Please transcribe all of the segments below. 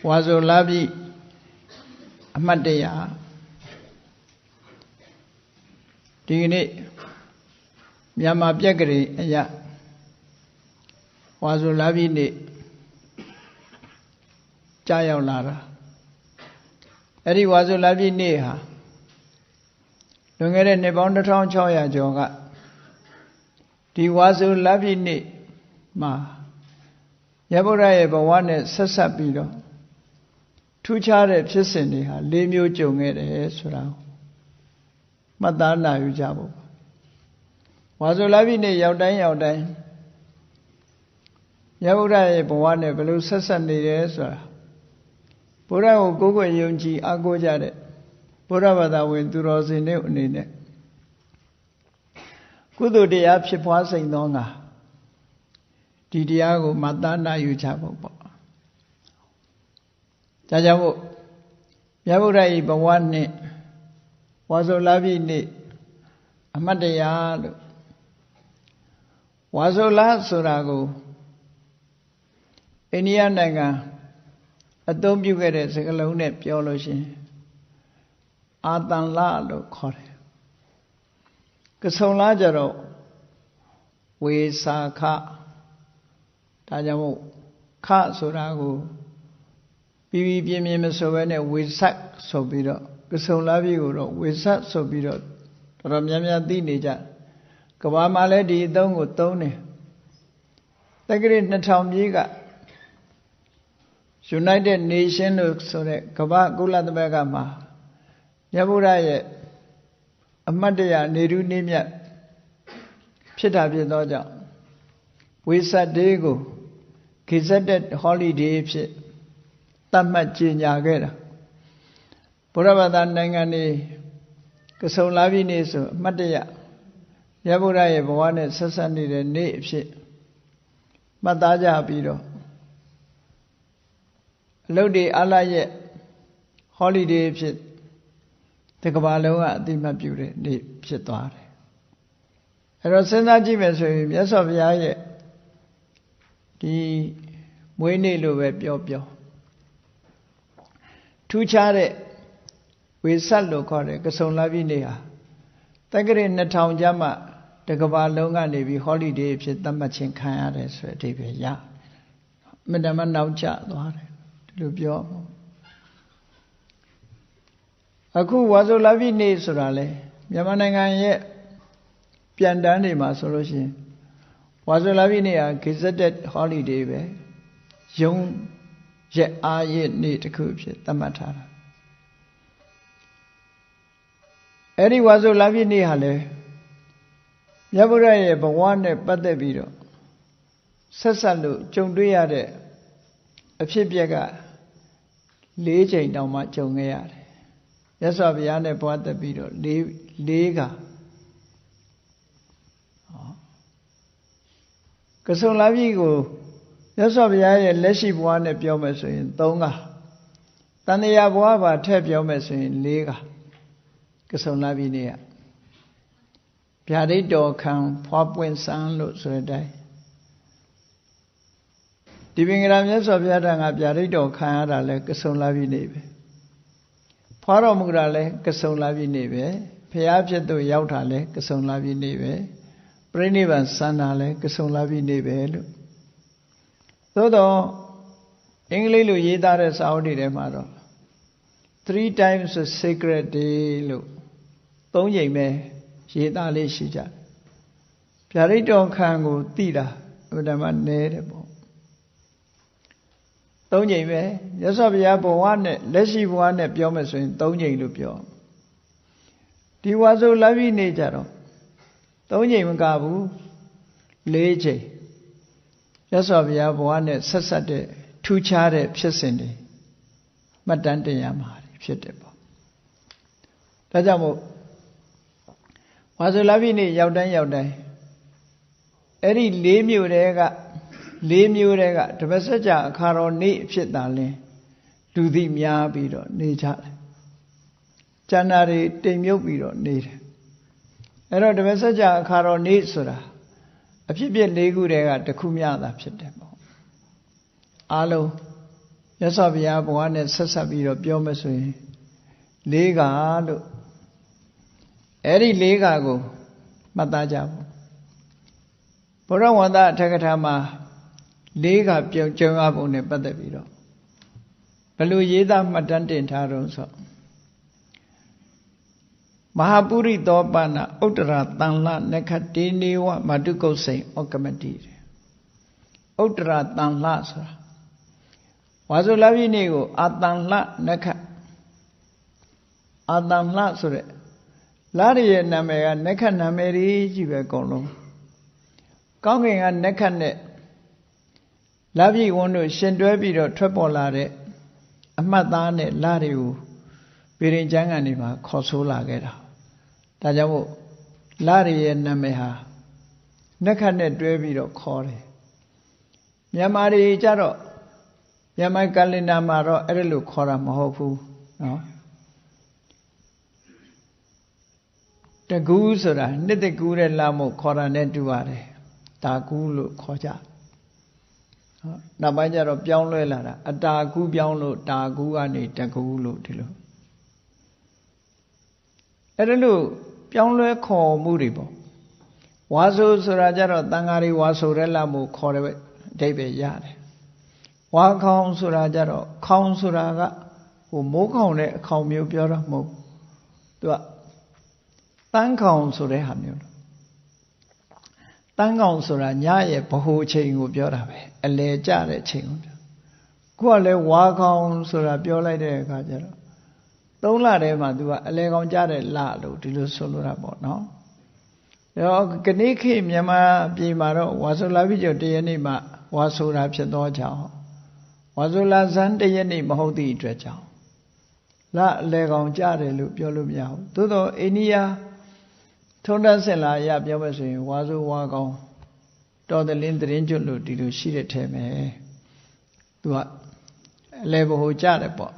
ဝါဆိုလာပြီအမှတ်တရဒီကနေ့မြန်မာပြက်ကလေးအရာဝါဆိုလာပြီနေ့ကြာရောက်လာတာအဲ့ဒီဝါဆိုလာပြီနေ့ဟာလွန်ခဲ့တဲ့နှစ်ပေါင်း1600ကျော်ကဒီဝါဆိုလာပြီနေ့မှာရဗုဒ္ဓရဲ့ဘဝနဲ့ဆက်ဆက်ပြီးတော့ထူးခြားတဲ့ဖြစ်စဉ်တွေဟာ၄မျိုးကြုံခဲ့တယ်ဆိုတာမှတ်သားနိုင်ယူကြဖို့ဝါဆိုလာပြီနေ့ရောက်တိုင်းရောက်တိုင်းရဗုဒ္ဓရဲ့ဘဝနဲ့ဘယ်လိုဆက်ဆက်နေတယ်ဆိုတာဘုရားကိုကိုးကွယ်ယုံကြည်အားကိုးကြတဲ့ဘုရားဘာသာဝင်သူတော်စင်တွေအနေနဲ့ကုသိုလ်တရားဖြစ်ပွားစိန်သောငါဒီတရားကိုမှတ်သားနိုင်ယူကြဖို့ပေါ့ဒါကြောင့်မို့မြတ်ဗုဒ္ဓ၏ဘဝနဲ့ဝါဆိုလာပြီနေ့အမှတ်တရလို့ဝါဆိုလာဆိုတာကိုအိန္ဒိယနိုင်ငံအသုံးပြုခဲ့တဲ့စကားလုံးနဲ့ပြောလို့ရှိရင်အာတန်လလို့ခေါ်တယ်ကဆုံလားကြတော့ဝေစာခဒါကြောင့်မို့ခဆိုတာကိုပြီးပြင်းပြင်းမဆိုဘဲနဲ့ဝေဆက်ဆိုပြီးတော့ကဆုံလားပြီကိုတော့ဝေဆက်ဆိုပြီးတော့တော်တော်များများသိနေကြကဘာမှာလည်းဒီအသုံးကိုသုံးတယ်တက္ကရာ2000ပြည့်ကUnited Nation လို့ဆိုတဲ့ကမ္ဘာကုလသမဂ္ဂမှာမြတ်ဗုဒ္ဓရဲ့အမတ်တရနေထူးနေမြတ်ဖြစ်တာဖြစ်သောကြောင့်ဝေဆက်ဒေးကို Gazetted Holiday ဖြစ်သတ်မှတ်ကြေညာခဲ့တာဘုရားဘာသာနိုင်ငံတွေကဆုံလာပြီနေ့ဆိုအမတ်တရမြတ်ဗုဒ္ဓရဲ့ဘဝနဲ့ဆက်ဆက်နေတဲ့နေ့အဖြစ်မှတ်သားကြပြီးတော့အလုပ်တွေအလားရဲ့ holiday ဖြစ်ဒီကမ္ဘာလုံးကအသိမှတ်ပြုတဲ့နေ့ဖြစ်သွားတယ်အဲ့တော့စဉ်းစားကြည့်မယ်ဆိုရင်မြတ်စွာဘုရားရဲ့ဒီမွေးနေ့လို့ပဲပြောထူးခြားတဲ့ဝေဆက်လို့ခေါ်တဲ့ကဆုံလာပြီနေ့ဟာတက္ကရာ2000ကျမှဒီကမ္ဘာလုံးကနေပြီး holiday ဖြစ်သတ်မှတ်ခြင်းခံရတယ်ဆိုတဲ့အဓိပ္ပာယ်ရမတမနောက်ကျသွားတယ်လို့ပြောအခုဝါဆိုလာပြီနေ့ဆိုတာလေမြန်မာနိုင်ငံရဲ့ပြန်တန်းတွေမှာဆိုလို့ရှိရင်ဝါဆိုလာပြီနေ့ဟာ Gazetted Holiday ပဲရုံးရက်အားရက်နေ့တစ်ခုဖြစ်သတ်မှတ်ထားတာအဲ့ဒီဝါဆိုလာပြီနေ့ဟာလေမြတ်ဗုဒ္ဓရဲ့ဘဝနဲ့ပတ်သက်ပြီးတော့ဆက်ဆက်လို့ကြုံတွေ့ရတဲ့အဖြစ်အပျက်က၄ချိန်တောင်မှကြုံခဲ့ရတယ်မြတ်စွာဘုရားနဲ့ပွားသက်ပြီးတော့၄ကကဆုံလာပြီကိုမြတ်စွာဘုရားရဲ့လက်ရှိဘဝနဲ့ပြောမယ်ဆိုရင်၃ကတန်တရားဘဝပါထည့်ပြောမယ်ဆိုရင်၄ကဆုံလာပြီနေ့ကဗျာဒိတ်တော်ခံဖွားပွင့်စံလို့ဆိုတဲ့အတိုင်းဒီပင်ကရာမြတ်စွာဘုရားထံကဗျာဒိတ်တော်ခံရတာလဲကဆုံလာပြီနေ့ပဲဖွားတော်မူတာလဲကဆုံလာပြီနေ့ပဲဘုရားဖြစ်သူရောက်တာလဲကဆုံလာပြီနေ့ပဲပြိဋိဘံစံတာလဲကဆုံလာပြီနေ့ပဲလို့သို့တော့အင်္ဂလိပ်လိုရေးသားတဲ့စာအုပ်တွေထဲမှာတော့ three times a sacred day လို့၃ချိန်ပဲရေးသားလေးရှိကြဗျာဒိတ်တော်ခံကိုသိတာဥဒ္ဓမနဲတယ်ပေါ့၃ချိန်ပဲမြတ်စွာဘုရားဘဝနဲ့လက်ရှိဘဝနဲ့ပြောမယ်ဆိုရင်၃ချိန်လို့ပြောဒီဝါဆိုလာပြီနေ့ကြတော့၃ချိန်မကဘူး၄ချိန်မြတ်စွာဘုရားဘဝနဲ့ဆက်ဆက်တဲ့ထူးခြားတဲ့ဖြစ်စဉ်တွေမှတ်တမ်းတင်ရမှာဖြစ်တယ်ပေါ့ဒါကြောင့်မို့ဝါဆိုလာပြီနေ့ရောက်တိုင်းအဲ့ဒီ၄မျိုးတည်းကဓမ္မစကြာအခါတော်နေ့ဖြစ်တာလဲလူသိများပြီးတော့နေကြတယ်ကျန်တာတွေတိမ်မြုပ်ပြီးတော့နေတယ်အဲ့တော့ဓမ္မစကြာအခါတော်နေ့ဆိုတာအဖြစ်ပြ၄ခုတည်းကတစ်ခုမျှတာဖြစ်တယ်ပေါ့အားလုံး မြတ်စွာဘုရားဘဝနဲ့ဆက်ဆက်ပြီးတော့ပြောမယ်ဆိုရင်၄ခါလို့အဲ့ဒီ၄ခါကိုမှတ်သားကြဖို့ဘုရားဝန္တအထက်ကထာမှာ၄ခါကြုံရပုံနဲ့ပတ်သက်ပြီးတော့ဘယ်လိုရေးသားမှတ်တမ်းတင်ထားတော့ဆိုမဟာပုရိသောပနဥတ္တရာတန်လနခတေနေဝမတုကုတ်စိန်ဩကမတိဥတ္တရာတန်လဆိုတာဝါဆိုလပြည့်နေ့ကိုအာတန်လနခအာတန်လဆိုတဲ့လာရရဲ့နာမည်ကနခနာမည်ကြီးပဲအကုန်လုံးကောင်းကင်ကနခနဲ့လပြည့်ဝန်းတို့ရှင်တွဲပြီးတော့ထွက်ပေါ်လာတဲ့အမှတ်သားနဲ့လာတွေကိုပေရင်ကျမ်းကနေမှာခေါ်ဆိုးလာခဲ့တာဒါကြောင့်မို့လာရရဲ့နာမည်ဟာနခနဲ့တွဲပြီးတော့ခေါ်တယ်မြန်မာတွေကြတော့မြန်မာကလင်နာမှာတော့အဲ့ဒါလို့ခေါ်တာမဟုတ်ဘူးနော်တကူးဆိုတာနှစ်တကူးတဲ့လာမို့ခေါ်တာနဲ့တူပါတယ်တာကူးလို့ခေါ်ကြနောက်ပိုင်းကျတော့ပြောင်းလဲလာတာအတာကူးပြောင်းလို့တာကူးကနေတကူးလို့ဒီလိုအဲ့ဒါလို့ပြောင်းလဲခေါ်မှုတွေပေါ့ဝါဆိုဆိုတာကြတော့တန်ဃာတွေဝါဆိုတဲ့လာမို့ခေါ်တယ်ပဲအဓိပ္ပာယ်ရတယ်ဝါခေါင်ဆိုတာကြတော့ခေါင်ဆိုတာကဟိုမိုးခေါင်တဲ့အခေါင်မျိုးပြောတာမဟုတ်သူကတန်းခေါင်ဆိုတဲ့ဟာမျိုးတန်းခေါင်ဆိုတာညရဲ့ဗဟိုချိန်ကိုပြောတာပဲအလဲကျတဲ့ချိန်ကိုပြောခုကလည်းဝါခေါင်ဆိုတာပြောလိုက်တဲ့အခါကျတော့3လထဲမှာသူကအလဲကောင်ကျတဲ့လလို့ဒီလိုဆိုလိုတာပေါ့နော်ဒါကနေ့ခေတ်မြန်မာပြည်မှာတော့ဝါဆိုလာပြီကျော်တရက်နေ့မှဝါဆိုတာဖြစ်သောကြောင့်ဝါဆိုလာဇန်တရက်နေ့မဟုတ်သည့်အတွက်ကြောင့်လအလဲကောင်ကျတယ်လို့ပြောလို့မရဘူးသို့တော့အိန္ဒိယထုံးတမ်းစင်လာရပြောမယ်ဆိုရင်ဝါဆိုဝါကောင်တော်တလင်းသတင်းကျွတ်လို့ဒီလိုရှိတဲ့ထဲမှာသူကအလဲဘဟိုကျတယ်ပေါ့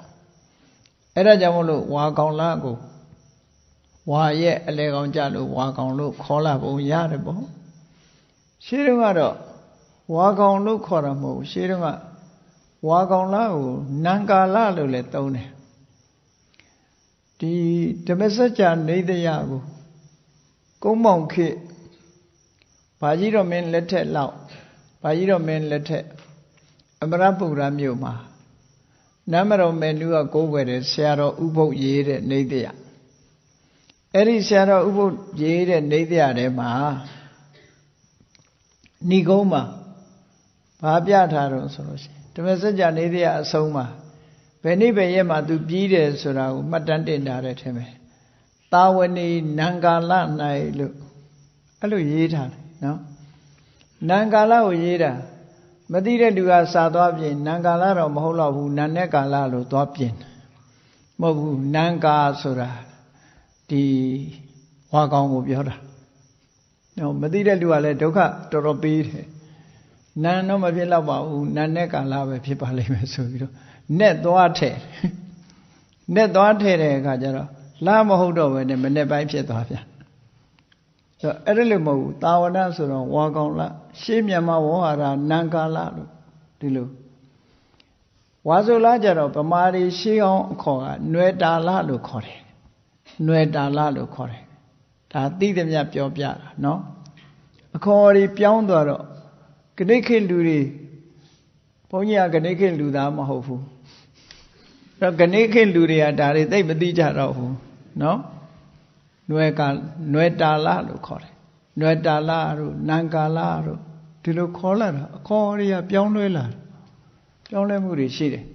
အဲ့ဒါကြောင့်မလို့ဝါကောင်လကိုဝါရဲ့အလဲကောင်ကြလို့ဝါကောင်လို့ခေါ်လာပုံရတယ်ပေါ့ရှင်းတော့ကတော့ဝါကောင်လို့ခေါ်တာမဟုတ်ရှင်းတော့ကဝါကောင်လကိုနံကာလလို့လည်းသုံးတယ်ဒီဓမ္မစကြာနေတယကိုကုန်းမောင်ခေဘာကြီးတော်မင်းလက်ထက်လောက်ဘာကြီးတော်မင်းလက်ထက်အမရပူရမြို့မှာနမတော်မေနုကကိုးကွယ်တဲ့ဆရာတော်ဥပုပ်ရေးတဲ့နေတယအဲ့ဒီဆရာတော်ဥပုပ်ရေးတဲ့နေတယထဲမှာဏိကုံးမှာဘာပြထားတော့ဆိုလို့ရှိရင်ဓမ္မစကြာနေတယအဆုံးမှာဘယ်နေ့ပဲရက်မှာသူပြီးတယ်ဆိုတာကိုမှတ်တမ်းတင်ထားတဲ့ထဲမှာသာဝဏီနံကာလ၌လို့အဲ့လိုရေးထားတယ်နော်နံကာလကိုရေးတာမသိတဲ့လူကစာသွားပြင်နံကာလတော့မဟုတ်တော့ဘူးနံနဲ့ကာလလို့သွားပြင်မဟုတ်ဘူးနံကာဆိုတာဒီဝါကောင်ကိုပြောတာနော်မသိတဲ့လူကလည်းဒုက္ခတော်တော်ပေးတယ်နံတော့မဖြစ်တော့ပါဘူးနံနဲ့ကာလပဲဖြစ်ပါလိမ့်မယ်ဆိုပြီးတော့နဲ့သွားထဲနဲ့သွားထဲတဲ့အခါကျတော့လာမဟုတ်တော့ဘဲနဲ့မနေ့ပိုင်းဖြစ်သွားပြန်ဆိုအဲ့ဒါလည်းမဟုတ်ဘူးတာဝဏဆိုတော့ဝါကောင်လရှေးမြန်မာဝေါဟာရနံကာလလို့ဒီလိုဝါဆိုလကြတော့ဗမာတွေရှေးအောင်အခေါ်ကနွယ်တာလလို့ခေါ်တယ်နွယ်တာလလို့ခေါ်တယ်ဒါသိသမျှပြောပြတာနော်အခေါ်တွေပြောင်းသွားတော့ဂဏိခေလူတွေဘုန်းကြီးကဂဏိခေလူသားမဟုတ်ဘူးတော့ဂဏိခေလူတွေကဒါတွေသိမသိကြတော့ဘူးနော်နွယ်တာလလို့ခေါ်တယ်နွယ်တာလတို့နံကာလတို့ဒီလိုခေါ်လာတာအခေါ်တွေကပြောင်းလဲလာပြောင်းလဲမှုတွေရှိတယ်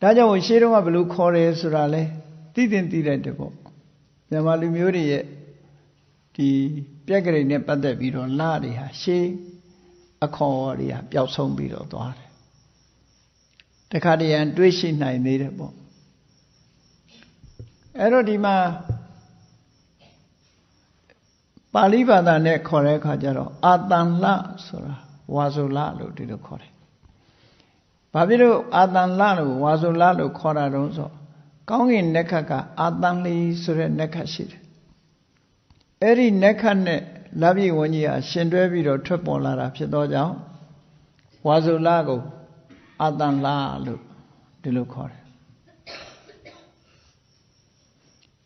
ဒါကြောင့်ရှေးတုန်းကဘယ်လိုခေါ်တယ်ဆိုတာလဲသိတဲ့တဲ့ပေါ့မြန်မာလူမျိုးတွေရဲ့ဒီပြက်ကလေးနဲ့ပတ်သက်ပြီးတော့လတွေဟာရှေးအခေါ်တွေကပျောက်ဆုံးပြီးတော့သွားတယ်တခါတည်းရန်တွေးရှိနိုင်သေးတယ်ပေါ့အဲ့တော့ဒီမှာပါဠိဘာသာနဲ့ခေါ်တဲ့အခါကျတော့အာတန်လဆိုတာဝါဆိုလလို့ဒီလိုခေါ်တယ်။ဘာဖြစ်လို့အာတန်လလို့ဝါဆိုလလို့ခေါ်တာတုံးဆိုကောင်းကင်နက္ခတ်ကအာတန်လီဆိုတဲ့နက္ခတ်ရှိတယ်။အဲ့ဒီနက္ခတ်နဲ့လပြည့်ဝန်းကြီးဟာရှင်တွဲပြီးတော့ထွက်ပေါ်လာတာဖြစ်သောကြောင့်ဝါဆိုလကို အာတန်လာလို့ဒီလိုခေါ်တယ်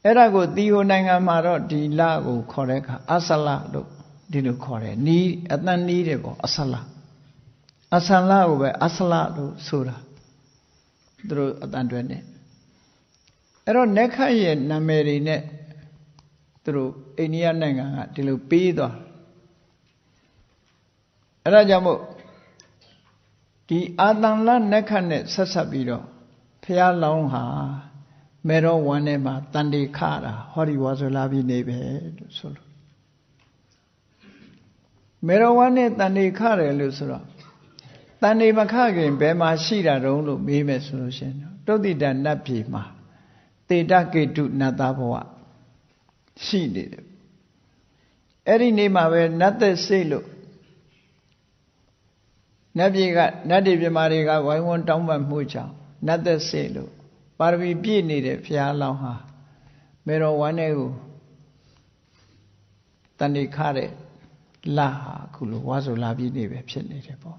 အဲ့ဒါကိုတီဟိုနိုင်ငံမှာတော့ဒီလကိုခေါ်တဲ့အခါအဆလလို့ဒီလိုခေါ်တယ်နီးအတန်နီးတယ်ပေါ့အဆလကိုပဲအဆလလို့ဆိုတာသူတို့အတန်တွဲနေအဲ့တော့နက္ခတ်ရဲ့နာမည်တွေနဲ့သူတို့အိန္ဒိယနိုင်ငံကဒီလိုပေးသွားအဲ့ဒါကြောင့်မို့ဒီအာတန်လနက္ခတ်နဲ့ဆက်ဆက်ပြီးတော့ဘုရားလောင်းဟာမေရောဝမ်းထဲမှာတန်တေခတာဟောဒီဝါဆိုလာပြီးနေပဲလို့ဆိုလို့မေရောဝမ်းနဲ့တန်တေခတယ်လို့ဆိုတော့တန်တေမခခင်ဘယ်မှာရှိတာတုံးလို့မေးမယ်ဆိုလို့ရှင်တုတ်တိတနတ်ပြည်မှာတေတကေတုနတ်သားဘဝရှိနေတယ်အဲ့ဒီနေ့မှာပဲနတ်သက်စိတ်လို့နတ်ပြည်ကနတ်တွေပြမာတွေကဝိုင်းဝန်းတောင်းပန်မှုကြောင့်နတ်သက်စိတ်လို့ပါရမီပြည့်နေတဲ့ဘုရားလောင်းဟာမေတော်ဝမ်းထဲကိုတန်တိခတဲ့လာဟာအခုလိုဝါဆိုလာပြီးနေပဲဖြစ်နေတယ်ပေါ့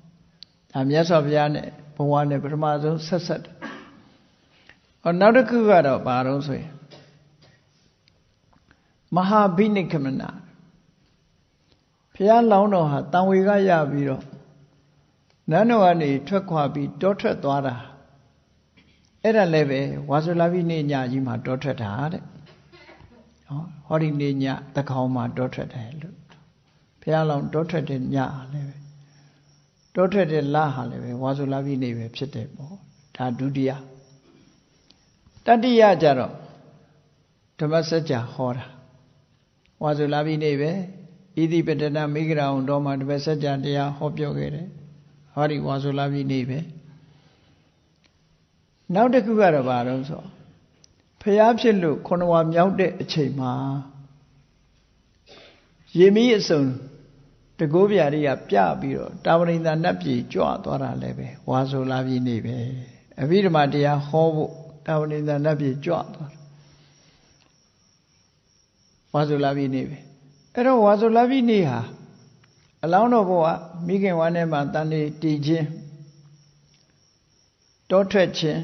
ဒါမြတ်စွာဘုရားနဲ့ဘဝနဲ့ပထမဆုံးဆက်ဆက်တယ်နောက်တစ်ခုကတော့ဘာလို့ဆိုရင်မဟာဘိနိကမနာဘုရားလောင်းတော်ဟာတန်ဝေကရပြီးတော့နန်းတော်ကနေထွက်ခွာပြီးတောထွက်သွားတာအဲ့ဒါလည်းပဲဝါဆိုလာပြီးနေညကြီးမှာတောထွက်တာတဲ့ဟောဒီနေညတကောင်မှာတောထွက်တယ်လို့ဘုရားလောင်းတောထွက်တဲ့ညလည်းပဲတောထွက်တဲ့လဟာလည်းပဲဝါဆိုလာပြီးနေပဲဖြစ်တယ်ပေါ့ဒါဒုတိယတတိယကြတော့ဓမ္မစကြာဟောတာဝါဆိုလာပြီးနေပဲဣတိပတနာမိဂရာအောင်တော်မှာဓမ္မစကြာတရားဟောပြောခဲ့တယ်ဟောဒီဝါဆိုလာပြီးနေပဲနောက်တစ်ခုကတော့ဘာလို့ဆိုဖျားဖြစ်လို့ခொနဝါမြောက်တဲ့အချိန်မှာရေမီးအစုံတကိုးပြာတွေကပြပြီးတော့တာဝရိန္ဒနတ်ပြည်ကြွသွားတာလည်းပဲဝါဆိုလာပြီးနေပဲအဘိဓမ္မာတရားဟောဖို့တာဝရိန္ဒနတ်ပြည်ကြွသွားတာဝါဆိုလာပြီးနေပဲအဲ့တော့ဝါဆိုလာပြီးနေဟာအလောင်းတော်ဘုရားမိခင်ဝမ်းထဲမှာတန်နေတည်ခြင်းတောထွက်ခြင်း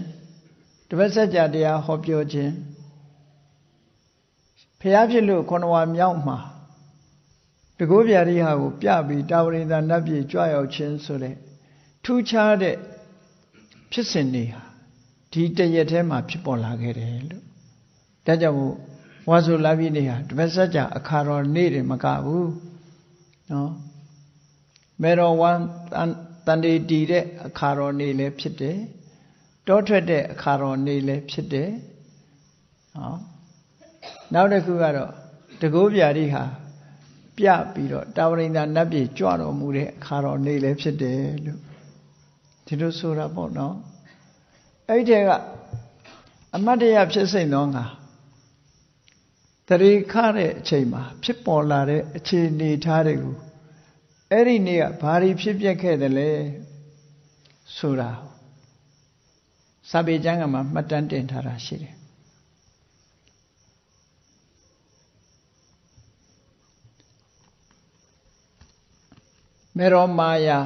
တပတ်စကြာတရားဟောပြောခြင်းဖျားဖြစ်လို့ခொနဝါမြောက်မှာတကိုးပြာရိဟာကိုပြပြီးတာဝရိန္ဒနတ်ပြည်ကြွရောက်ခြင်းဆိုတဲ့ထူးခြားတဲ့ဖြစ်စဉ်တွေဟာဒီတရက်ထဲမှာဖြစ်ပေါ်လာခဲ့တယ်လို့ဒါကြောင့်မို့ဝါဆိုလာပြီးနေဟာတပတ်စကြာအခါတော်နေ့တွေမကဘူးနော်မေတော်ဝမ်းတန်တေတီတဲ့အခါတော်နေ့လည်းဖြစ်တယ်တောထွက်တဲ့အခါတော်နေ့လည်းဖြစ်တယ်နောက်တစ်ခုကတော့တကိုးပြာရိဟာပြပြီးတော့တာဝရိန္ဒနတ်ပြည်ကြွတော်မူတဲ့အခါတော်နေ့လည်းဖြစ်တယ်လို့ဒီလိုဆိုတာပေါ့နော်အဲ့ဒီကအမတ်တရဖြစ်စိမ့်သောငါတရေခတဲ့အချိန်မှာဖြစ်ပေါ်လာတဲ့အခြေအနေထားတွေကိုအဲ့ဒီနေ့ကဘာတွေဖြစ်ပျက်ခဲ့တယ်လဲဆိုတာစာပေကျမ်းကမှာမှတ်တမ်းတင်ထားတာရှိတယ်မေရောမာယာ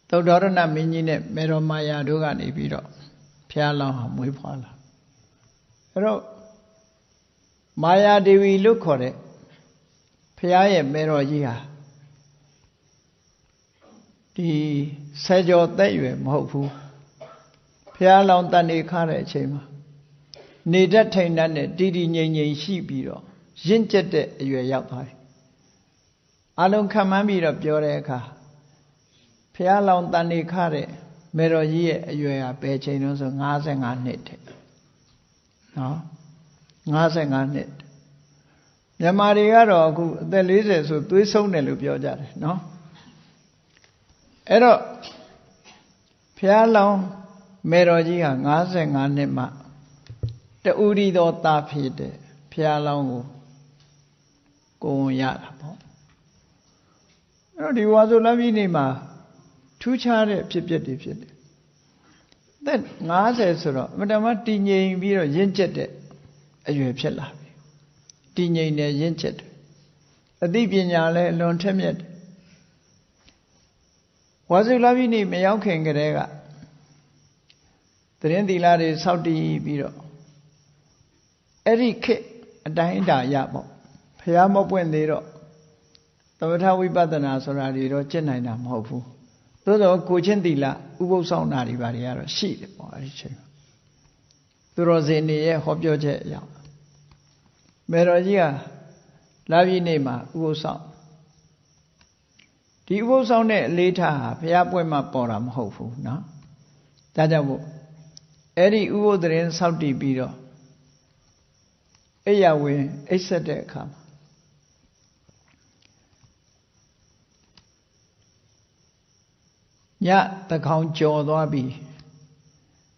သုဒ္ဓရဏမင်းကြီးနဲ့မေရောမာယာတို့ကနေပြီးတော့ဖျားလောင်းဟာမွေးဖွားလာအဲ့တော့မာယာဒေဝီလို့ခေါ်တဲ့ဖျားရဲ့မေရောကြီးဟာဒီဆယ်ကျော်သက်ရွယ်မဟုတ်ဘူးဖျားလောင်းတန်နေခါတဲ့အချိန်မှာနေတတ်ထိန်တတ်နဲ့တည်တည်ငြိမ်ငြိမ်ရှိပြီးတော့ရင့်ကျက်တဲ့အရွယ်ရောက်သွားတယ်အလုံးခံမှန်းပြီးတော့ပြောတဲ့အခါဖျားလောင်တန်နေခတဲ့မေတော်ကြီးရဲ့အရွယ်ဟာဘယ်ချိန်လို့ဆို55နှစ်တဲ့နော်55နှစ်မြန်မာတွေကတော့အခုအသက်40ဆိုသွေးဆုံးတယ်လို့ပြောကြတယ်နော်အဲ့တော့ဖျားလောင်မေတော်ကြီးဟာ55နှစ်မှတူရီတော်သားဖြစ်တဲ့ဖျားလောင်ကိုယ်ရတာပေါ့အဲ့တော့ဒီဝါဆိုလမ်းကြီးနေမှာထူးခြားတဲ့ဖြစ်ပျက်တွေဖြစ်တယ်သက်50ဆိုတော့အမှန်တမ်းတည်ငြိမ်ပြီးတော့ရင့်ကျက်တဲ့အရွယ်ဖြစ်လာပြီတည်ငြိမ်တယ်ရင့်ကျက်တယ်အသိပညာလည်းအလွန်ထက်မြက်တယ်ဝ ဝါစုလပိနိမရောက်ခင်ကတည်းကသရင်သီလတွေစောင့်တည်ပြီးတော့အဲ့ဒီခေတ်အတိုင်းအတာရပေါ့ဘုရားမပွင့်သေးတော့သမထဝိပဿနာဆိုတာတွေတော့ကျင့်နိုင်တာမဟုတ်ဘူးသို့တော့ကိုချင်းသီလဥပုသ်ဆောင်တာတွေဘာတွေကတော့ရှိတယ်ပေါ့အဲ့ဒီချိန်မှာသူတော်စင်တွေရဲ့ဟောပြောချက်အရမေတော်ကြီးကလာပြီးနေမှာဥပုသ်ဆောင်ဒီဥပုသ်ဆောင်တဲ့အလေးထားဟာဘုရားပွင့်မှပေါ်တာမဟုတ်ဘူးเนาะဒါကြောင့်မို့အဲ့ဒီဥပုသ်သရင်စောင့်တည်ပြီးတော့အိယာဝင်အိပ်ဆက်တဲ့အခါမှာညတကောင်ကြော်သွားပြီး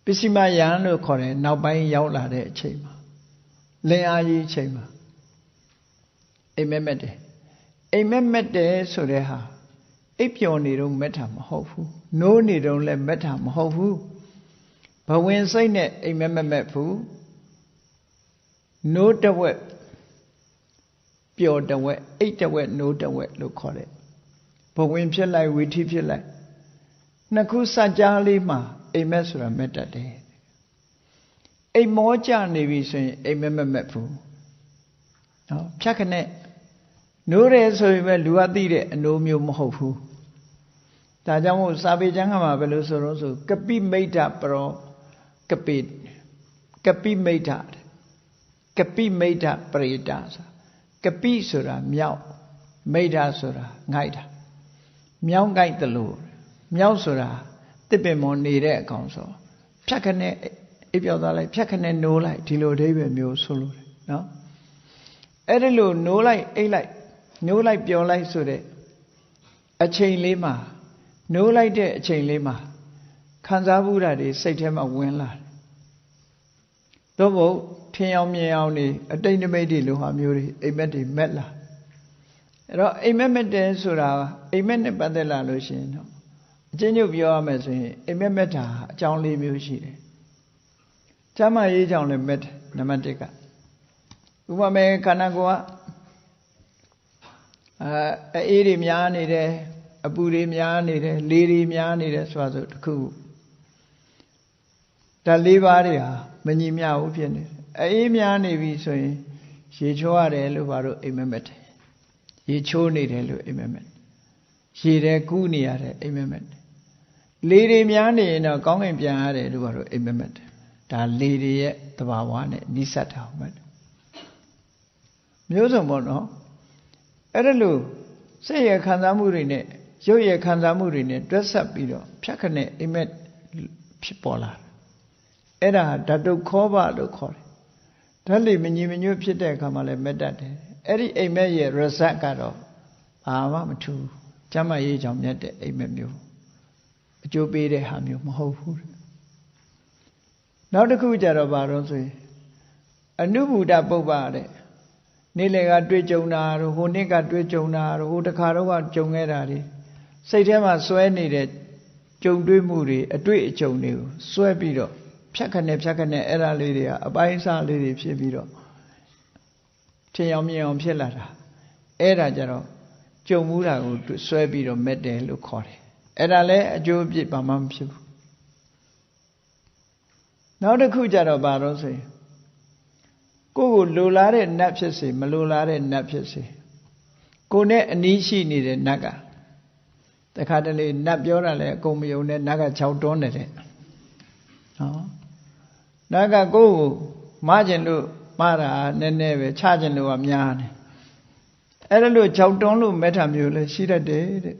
ပစ္စည်းမယံလို့ခေါ်တယ်နောက်ပိုင်းရောက်လာတဲ့အချိန်မှာလင်းအားကြီးအချိန်မှာအိမ်မက်မက်တယ်အိမ်မက်မက်တယ်ဆိုတဲ့ဟာအိပ်ပျော်နေတော့မက်တာမဟုတ်ဘူးနိုးနေတော့လည်းမက်တာမဟုတ်ဘူးဘဝင်စိတ်နဲ့အိမ်မက်မက်ဘူးနိုးတဝက်ပျော်တဝက်အိတ်တဝက်နိုးတဝက်လို့ခေါ်တယ်ဘဝင်ဖြစ်လိုက်ဝီထိဖြစ်လိုက်နှစ်ခုစကြားလေးမှာအိမ်မက်ဆိုတာမက်တတ်တယ်အိမ်မောကြနေပြီဆိုရင်အိမ်မက်မက်ဘူးနော်ဖြတ်ခနဲ့နိုးတယ်ဆိုရင်ပဲလူကသိတဲ့အနိုးမျိုးမဟုတ်ဘူးဒါကြောင့်မို့စာပေကျမ်းကမှာဘယ်လိုဆိုတော့ဆိုကပိမိတ်္ထပရောကပိမိတ်္ထကပိမိတ်္ထပရိတာဆိုကပိဆိုတာမြောက်မိတ်္ထဆိုတာငိုက်တာမြောက်ငိုက်တယ်လို့မြောက်ဆိုတာတစ်ပင်မောနေတဲ့အကောင်ဆိုဖြတ်ခနဲ့အိပ်ပျော်သွားလိုက်ဖြတ်ခနဲ့နိုးလိုက်ဒီလိုအဓိပ္ပာယ်မျိုးဆိုလို့တယ်နော်အဲ့ဒီလိုနိုးလိုက်အိပ်လိုက်နိုးလိုက်ပျော်လိုက်ဆိုတဲ့အချိန်လေးမှာနိုးလိုက်တဲ့အချိန်လေးမှာခံစားမှုဓာတ်တွေစိတ်ထဲမှာဝင်လာတယ်သို့မဟုတ်ထင်အောင်မြင်အောင်နေအတိတ်နမိတ်တွေလိုဟာမျိုးတွေအိမ်မက်တွေမက်လာအဲ့တော့အိမ်မက်မက်တယ်ဆိုတာအိမ်မက်နဲ့ပတ်သက်လာလို့ရှိရင်တော့အချင်းချုပ်ပြောရမယ်ဆိုရင်အိမ်မက်မက်တာအကြောင်းလေးမျိုးရှိတယ်ကျမ်းမာရေးကြောင့်လည်းမက်တယ်နံပါတ်1ကဥပမာခန္ဓာကိုယ်ကအေးတွေများနေတယ်အပူတွေများနေတယ်လေတွေများနေတယ်ဆိုတာဆိုတခုဒါ၄ပါးတွေဟာမညီမျှဘူးဖြစ်နေတယ်အေးများနေပြီဆိုရင်ရေချိုးရတယ်လို့ဘာလို့အိမ်မက်မက်တယ်ရေချိုးနေတယ်လို့အိမ်မက်မက်ရေထဲကူးနေရတယ်အိမ်မက်မက်လေတွေများနေရင်တော့ကောင်းကင်ပြန်ရတယ်လို့ဘာလို့အိမ်မက်မက်ဒါလေတွေရဲ့သဘာဝနဲ့နိစ္စတာဟုတ်မယ်မျိုးစုံပေါ့နော်အဲ့ဒါလို့စိတ်ရခံစားမှုတွေနဲ့ရုပ်ရခံစားမှုတွေနဲ့တွဲဆက်ပြီးတော့ဖြတ်ခနဲ့အိမ်မက်ဖြစ်ပေါ်လာတယ်အဲ့ဒါဓာတုခောဘလို့ခေါ်တယ်ဓာတ်လေမညီမညွတ်ဖြစ်တဲ့အခါမှာလည်းမက်တတ်တယ်အဲ့ဒီအိမ်မက်ရဲ့ result ကတော့ဘာမှမထူးကျမ်းမာရေးကြောင့်မြတ်တဲ့အိမ်မက်မျိုးအကျိုးပေးတဲ့ဟာမျိုးမဟုတ်ဘူးနောက်တစ်ခုကြတော့ဘာလို့ဆိုရင်အနုဘူတပုပ္ပတဲ့နေ့လည်ကတွေ့ကြုံတာတို့ဟိုနေ့ကတွေ့ကြုံတာတို့ဟိုတစ်ခါတော့ကကြုံခဲ့တာတွေစိတ်ထဲမှာစွဲနေတဲ့ကြုံတွေ့မှုတွေအတွေ့အကြုံတွေကိုစွဲပြီးတော့ဖြတ်ခနဲ့အဲ့ဒါလေးတွေကအပိုင်းအစလေးတွေဖြစ်ပြီးတော့ထင်အောင်မြင်အောင်ဖြစ်လာတာအဲ့ဒါကြတော့ကြုံမှုတာကိုစွဲပြီးတော့မက်တယ်လို့ခေါ်တယ်အဲ့ဒါလည်းအကျိုးအပြစ်ဘာမှမဖြစ်ဘူးနောက်တစ်ခုကြတော့ဘာလို့ဆိုရင်ကိုယ်ကိုလိုလားတဲ့နတ်ဖြစ်စေမလိုလားတဲ့နတ်ဖြစ်စေကိုယ်နဲ့အနီးရှိနေတဲ့နတ်ကတခါတလေနတ်ပြောတာလည်းအကုန်မယုံနဲ့နတ်က6တွန်းနေတယ်နော်နတ်ကကိုယ်ကိုမကျင်လို့မှားတာနည်းနည်းပဲချကျင်လို့ကများတယ်အဲ့ဒါလို့6တွန်းလို့မဲ့တာမျိုးလည်းရှိတတ်တယ်တဲ့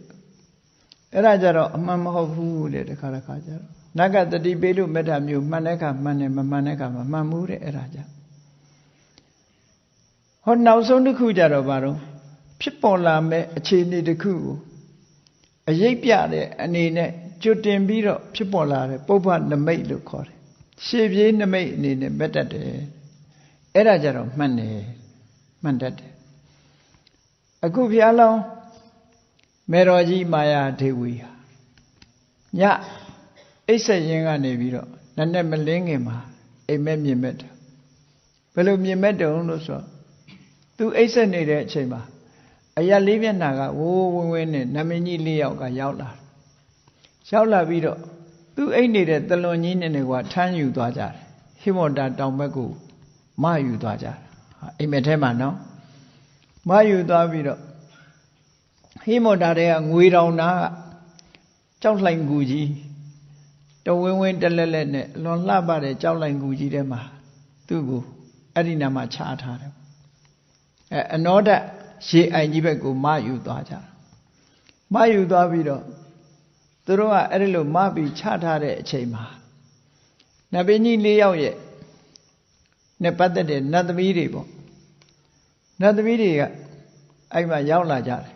အဲ့ဒါကြတော့အမှန်မဟုတ်ဘူးတဲ့တခါကြတော့နတ်ကတတိပေးလို့မဲ့တာမျိုးမှန်တဲ့ခါမှန်တယ်မမှန်တဲ့ခါမမှန်ဘူးတဲ့အဲ့ဒါကြဟောနောက်ဆုံးတစ်ခုကြတော့ဘာလို့ဖြစ်ပေါ်လာမဲ့အခြေအနေတစ်ခုကိုအရေးပြတဲ့အနေနဲ့ကြွတင်ပြီးတော့ဖြစ်ပေါ်လာတဲ့ပုပ္ပနမိတ်လို့ခေါ်တယ်ရှေ့ပြေးနမိတ်အနေနဲ့မက်တတ်တယ်အဲ့ဒါကြတော့မှန်တယ်မှန်တတ်တယ်အခုဘုရားလောင်းမေတော်ကြီးမာယာဒေဝီဟာညအိပ်ဆက်ရင်းကနေပြီးတော့နက်နက်မလင်းခင်မှာအိမ်မက်မြင်မက်တယ်ဘယ်လိုမြင်မက်တုံးလို့ဆိုတော့သူအိပ်ဆက်နေတဲ့အချိန်မှာအရာလေးမျက်နှာကဝိုးဝင်းဝင်းနဲ့နမင်းကြီး၄ယောက်ကရောက်လာတယ် ရောက်လာပြီးတော့သူအိတ်နေတဲ့တလွန်ကြီးနဲ့ကွာထမ်းယူသွားကြတယ်ဟိမန္တာတောင်ဘက်ကိုမယူသွားကြတယ်အိမ်မက်ထဲမှာနော်မယူသွားပြီးတော့ဟိမန္တာတဲ့ကငွေတောင်သားကကြောက်လှိုင်ကူကြီးတဝင်းဝင်းတလက်လက်နဲ့လွန်လှပတဲ့ကြောက်လှိုင်ကူကြီးထဲမှာသူ့ကိုအဲ့ဒီနာမှာချထားတယ်အနောဒရေအိုင်ကြီးဘက်ကိုမယူသွားကြမယူသွားပြီးတော့သူတို့ကအဲ့ဒီလိုမပြီးချထားတဲ့အချိန်မှာနတ်ပင်ကြီး၄ယောက်ရဲ့နဲ့ပတ်သက်တဲ့နတ်သမီးတွေပေါ့နတ်သမီးတွေကအဲ့မှာရောက်လာကြတယ်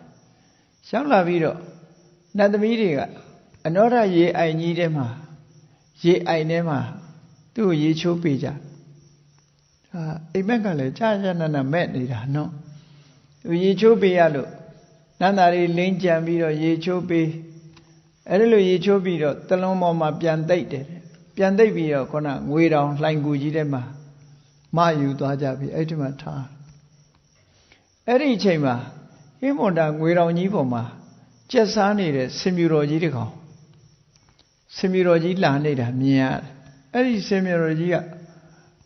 ရောက်လာပြီးတော့နတ်သမီးတွေကအနောဒရေအိုင်ကြီးထဲမှာရေအိုင်ထဲမှာသူ့ကိုရေချိုးပေးကြအိမ်မက်ကလည်းကြာကြာနာနာမဲ့နေတာနော်သူရေချိုးပေးရလို့နန္တာရီလိမ့်ကြံပြီးတော့ရေချိုးပေးအဲ့ဒါလိုရေချိုးပြီးတော့တလုံးပေါ်မှာပြန်သိပ်တယ်ပြန်သိပ်ပြီးတော့ခုနငွေတောင်လှိုင်ကူကြီးထဲမှာမယူသွားကြပြီအဲ့ဒီမှာထားအဲ့ဒီအချိန်မှာဟိမန္တာငွေတောင်ကြီးပေါ်မှာကျက်စားနေတဲ့ဆင်မြူတော်ကြီးတစ်ကောင်ဆင်မြူတော်ကြီးလာနေတာမြင်ရတယ်အဲ့ဒီဆင်မြူတော်ကြီးက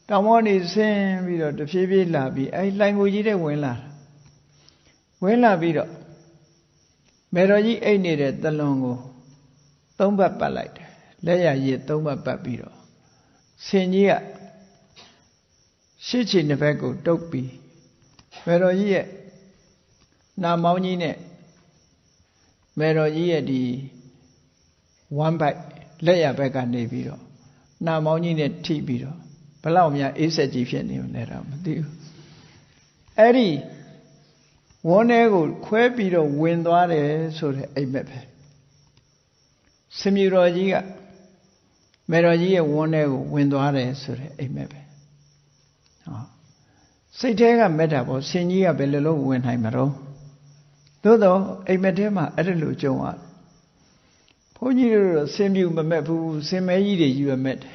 တောင်ပေါ်နေဆင်းပြီးတော့တဖြည်းဖြည်းလာပြီးအဲ့လှိုင်ကူကြီးထဲဝင်လာပြီးတော့မေတော်ကြီးအိတ်နေတဲ့တလွန်ကို၃ဘက်ပတ်လိုက်တယ်လက်ရရည်၃ဘက်ပတ်ပြီးတော့ဆင်ကြီးကရှေ့ခြေနှစ်ဘက်ကိုတုပ်ပြီးမေတော်ကြီးရဲ့နာမောင်းကြီးနဲ့မေတော်ကြီးရဲ့ဒီဝမ်းဘက်လက်ရဘက်ကနေပြီးတော့နာမောင်းကြီးနဲ့ထိပြီးတော့ဘလောက်များအေးဆက်ကြီးဖြစ်နေလဲတော့မသိဘူးအဲ့ဒီဝန်းထဲကိုခွဲပြီးတော့ဝင်သွားတယ်ဆိုတဲ့အိမ်မက်ပဲဆင်မြူတော်ကြီးကမေတော်ကြီးရဲ့ဝန်းထဲကိုဝင်သွားတယ်ဆိုတဲ့အိမ်မက်ပဲစိတ်ထဲကမက်တာပေါ့ဆင်ကြီးကဘယ်လိုလုပ်ဝင်နိုင်မှာတော့သို့တော့အိမ်မက်ထဲမှာအဲ့ဒါလိုကြုံရဘုန်းကြီးတို့ဆင်မြူမမက်ဘူးဆင်မဲကြီးတွေကြီးပဲမက်တယ်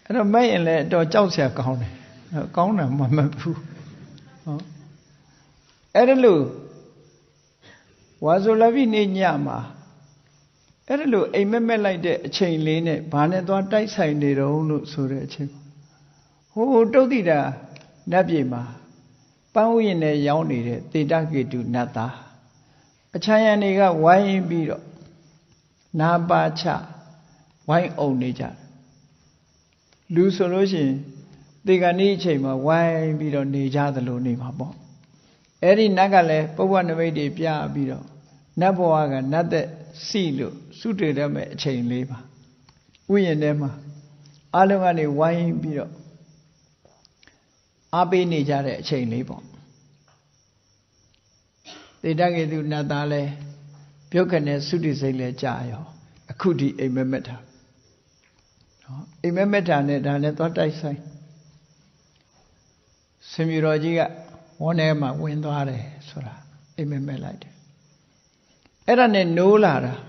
အဲ့တော့မက်ရင်လည်းတော့ကြောက်စရာကောင်းတယ်ကောင်းတာမမက်ဘူးဟုတ်အဲ့ဒါလို့ဝါဆိုလပိနေညမှာအဲ့ဒါလို့အိမ်မက်လိုက်တဲ့အချိန်လေးနဲ့ဘာနဲ့သွားတိုက်ဆိုင်နေတော့လို့ဆိုတဲ့အချိန်ဟိုတုတ်တိတာနတ်ပြည်မှာပန်းဥယျာဉ်နဲ့ရောင်းနေတဲ့တေတကေတုနတ်သားအချမ်းရံတွေကဝိုင်းပြီးတော့နာပါချဝိုင်းအောင်နေကြတယ်လူဆိုလို့ရှိရင်တေကနေ့အချိန်မှာဝိုင်းပြီးတော့နေကြသလိုနေမှာပေါ့အဲ့ဒီနတ်ကလည်းပုဗ္ဗနမိတ်တွေပြပြီးတော့နတ်ဘဝကနတ်သက်စီလို့စုတည်ရမယ့်အချိန်လေးပါဥယျာဉ်ထဲမှာအလုံးကနေဝိုင်းပြီးတော့အားပေးနေကြတဲ့အချိန်လေးပေါ့တေတကေတုနတ်သားလဲပြုတ်ခနဲ့သုတိစိတ်လဲကြာရောအခုဒီအိမ်မက်မက်တာအိမ်မက်မက်တာနဲ့ဒါလည်းသွားတိုက်ဆိုင်ဆင်မြူတော်ကြီးကဝန်းထဲမှာဝင်သွားတယ်ဆိုတာအိမ်မက်မက်လိုက်တယ်အဲ့ဒါနဲ့နိုးလာတော့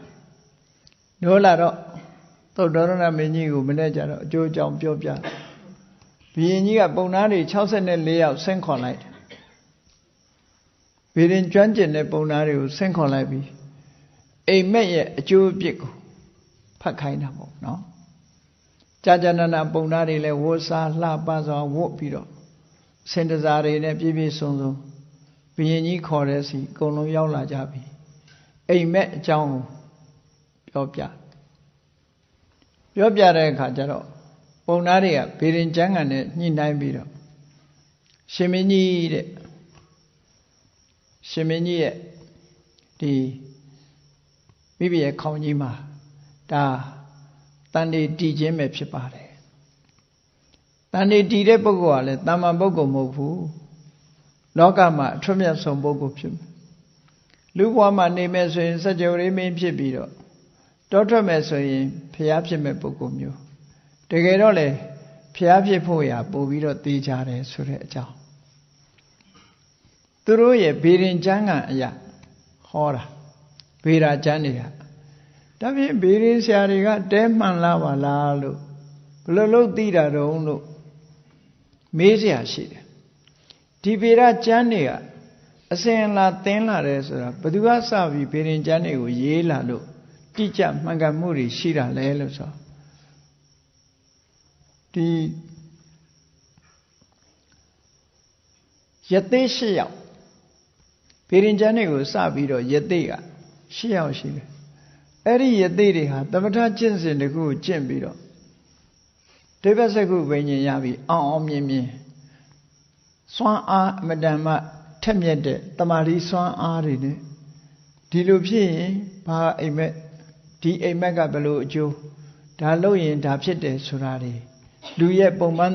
သုတ္တရဏမင်းကြီးကိုမနေ့ကျတော့အကျိုးအကြောင်းပြောပြဘုရင်ကြီးကပုံနာတွေ64ယောက်ဆင့်ခေါ်လိုက်တယ်ဘုရင်ကျွမ်းကျင်တဲ့ပုံနာတွေကိုဆင့်ခေါ်လိုက်ပြီးအိမ်မက်ရဲ့အကျိုးအပြစ်ကိုဖတ်ခိုင်းတာပေါ့နော်ကြာကြာနာနာပုံနာတွေလည်းဝတ်စားလှပစွာဝတ်ပြီးတော့စင်တစားတွေနဲ့ပြည့်ပြည့်စုံစုံဘုရင်ကြီးခေါ်တဲ့စီအကုန်လုံးရောက်လာကြပြီအိမ်မက်အကြောင်းကိုပြောပြတဲ့အခါကျတော့ပုံနာတွေကဘုရင်ကျမ်းဂန်နဲ့ညှိနှိုင်းပြီးတော့ရှင်မင်းကြီးရဲ့ဒီမိဘရဲ့ခေါင်းကြီးမှာဒါတန်တေတည်ခြင်းပဲဖြစ်ပါတယ်တန်တေတည်တဲ့ပုဂ္ဂိုလ်ကလည်းတမ္မာပုဂ္ဂိုလ်မဟုတ်ဘူးလောကမှာအထွတ်မြတ်ဆုံးပုဂ္ဂိုလ်ဖြစ်မယ်လူဘဝမှာနေမယ်ဆိုရင်စကြဝဠာမင်းဖြစ်ပြီးတော့တောထွက်မယ်ဆိုရင်ဖျားဖြစ်မဲ့ပုဂ္ဂိုလ်မျိုးတကယ်တော့လေဖျားဖြစ်ဖို့ရပို့ပြီးတော့သိကြတယ်ဆိုတဲ့အကြောင်းသူတို့ရဲ့ဘေရင်ကျမ်းကအရာဟောတာဘေရာကျမ်းတွေကဒါဖြင့်ဘေရင်ဆရာတွေကတဲမှန်လားပါလားလို့ဘယ်လိုလုပ်သိတာတုံးလို့မေးเสียရှိတယ်ဒီဘေရာကျမ်းတွေကအစဉ်လာသင်လာတယ်ဆိုတာဘယ်သူကစပြီးဘေရင်ကျမ်းတွေကိုရေးလာလို့ တိကျမှန်ကန်မှုတွေရှိတာလဲလို့ဆိုဒီယသိ8ယောက်ပေရင်ကျမ်းတွေကိုစပြီးတော့ယသိက8ယောက်ရှိတယ်အဲ့ဒီယသိတွေဟာသမထကျင့်စဉ်တစ်ခုကိုကျင့်ပြီးတော့ဒိဗ္ဗစကုဝိညာဉ်ရပြီးအောင်မြင်စွမ်းအားအမတန်မှထက်မြက်တဲ့တမာတိစွမ်းအားတွေနဲ့ဒီလိုဖြစ်ရင်ဘာအိမ်မက်ဒီအိမ်မက်ကဘယ်လိုအကျိုးဒါလုပ်ရင်ဒါဖြစ်တယ်ဆိုတာတွေလူရဲ့ပုံမှန်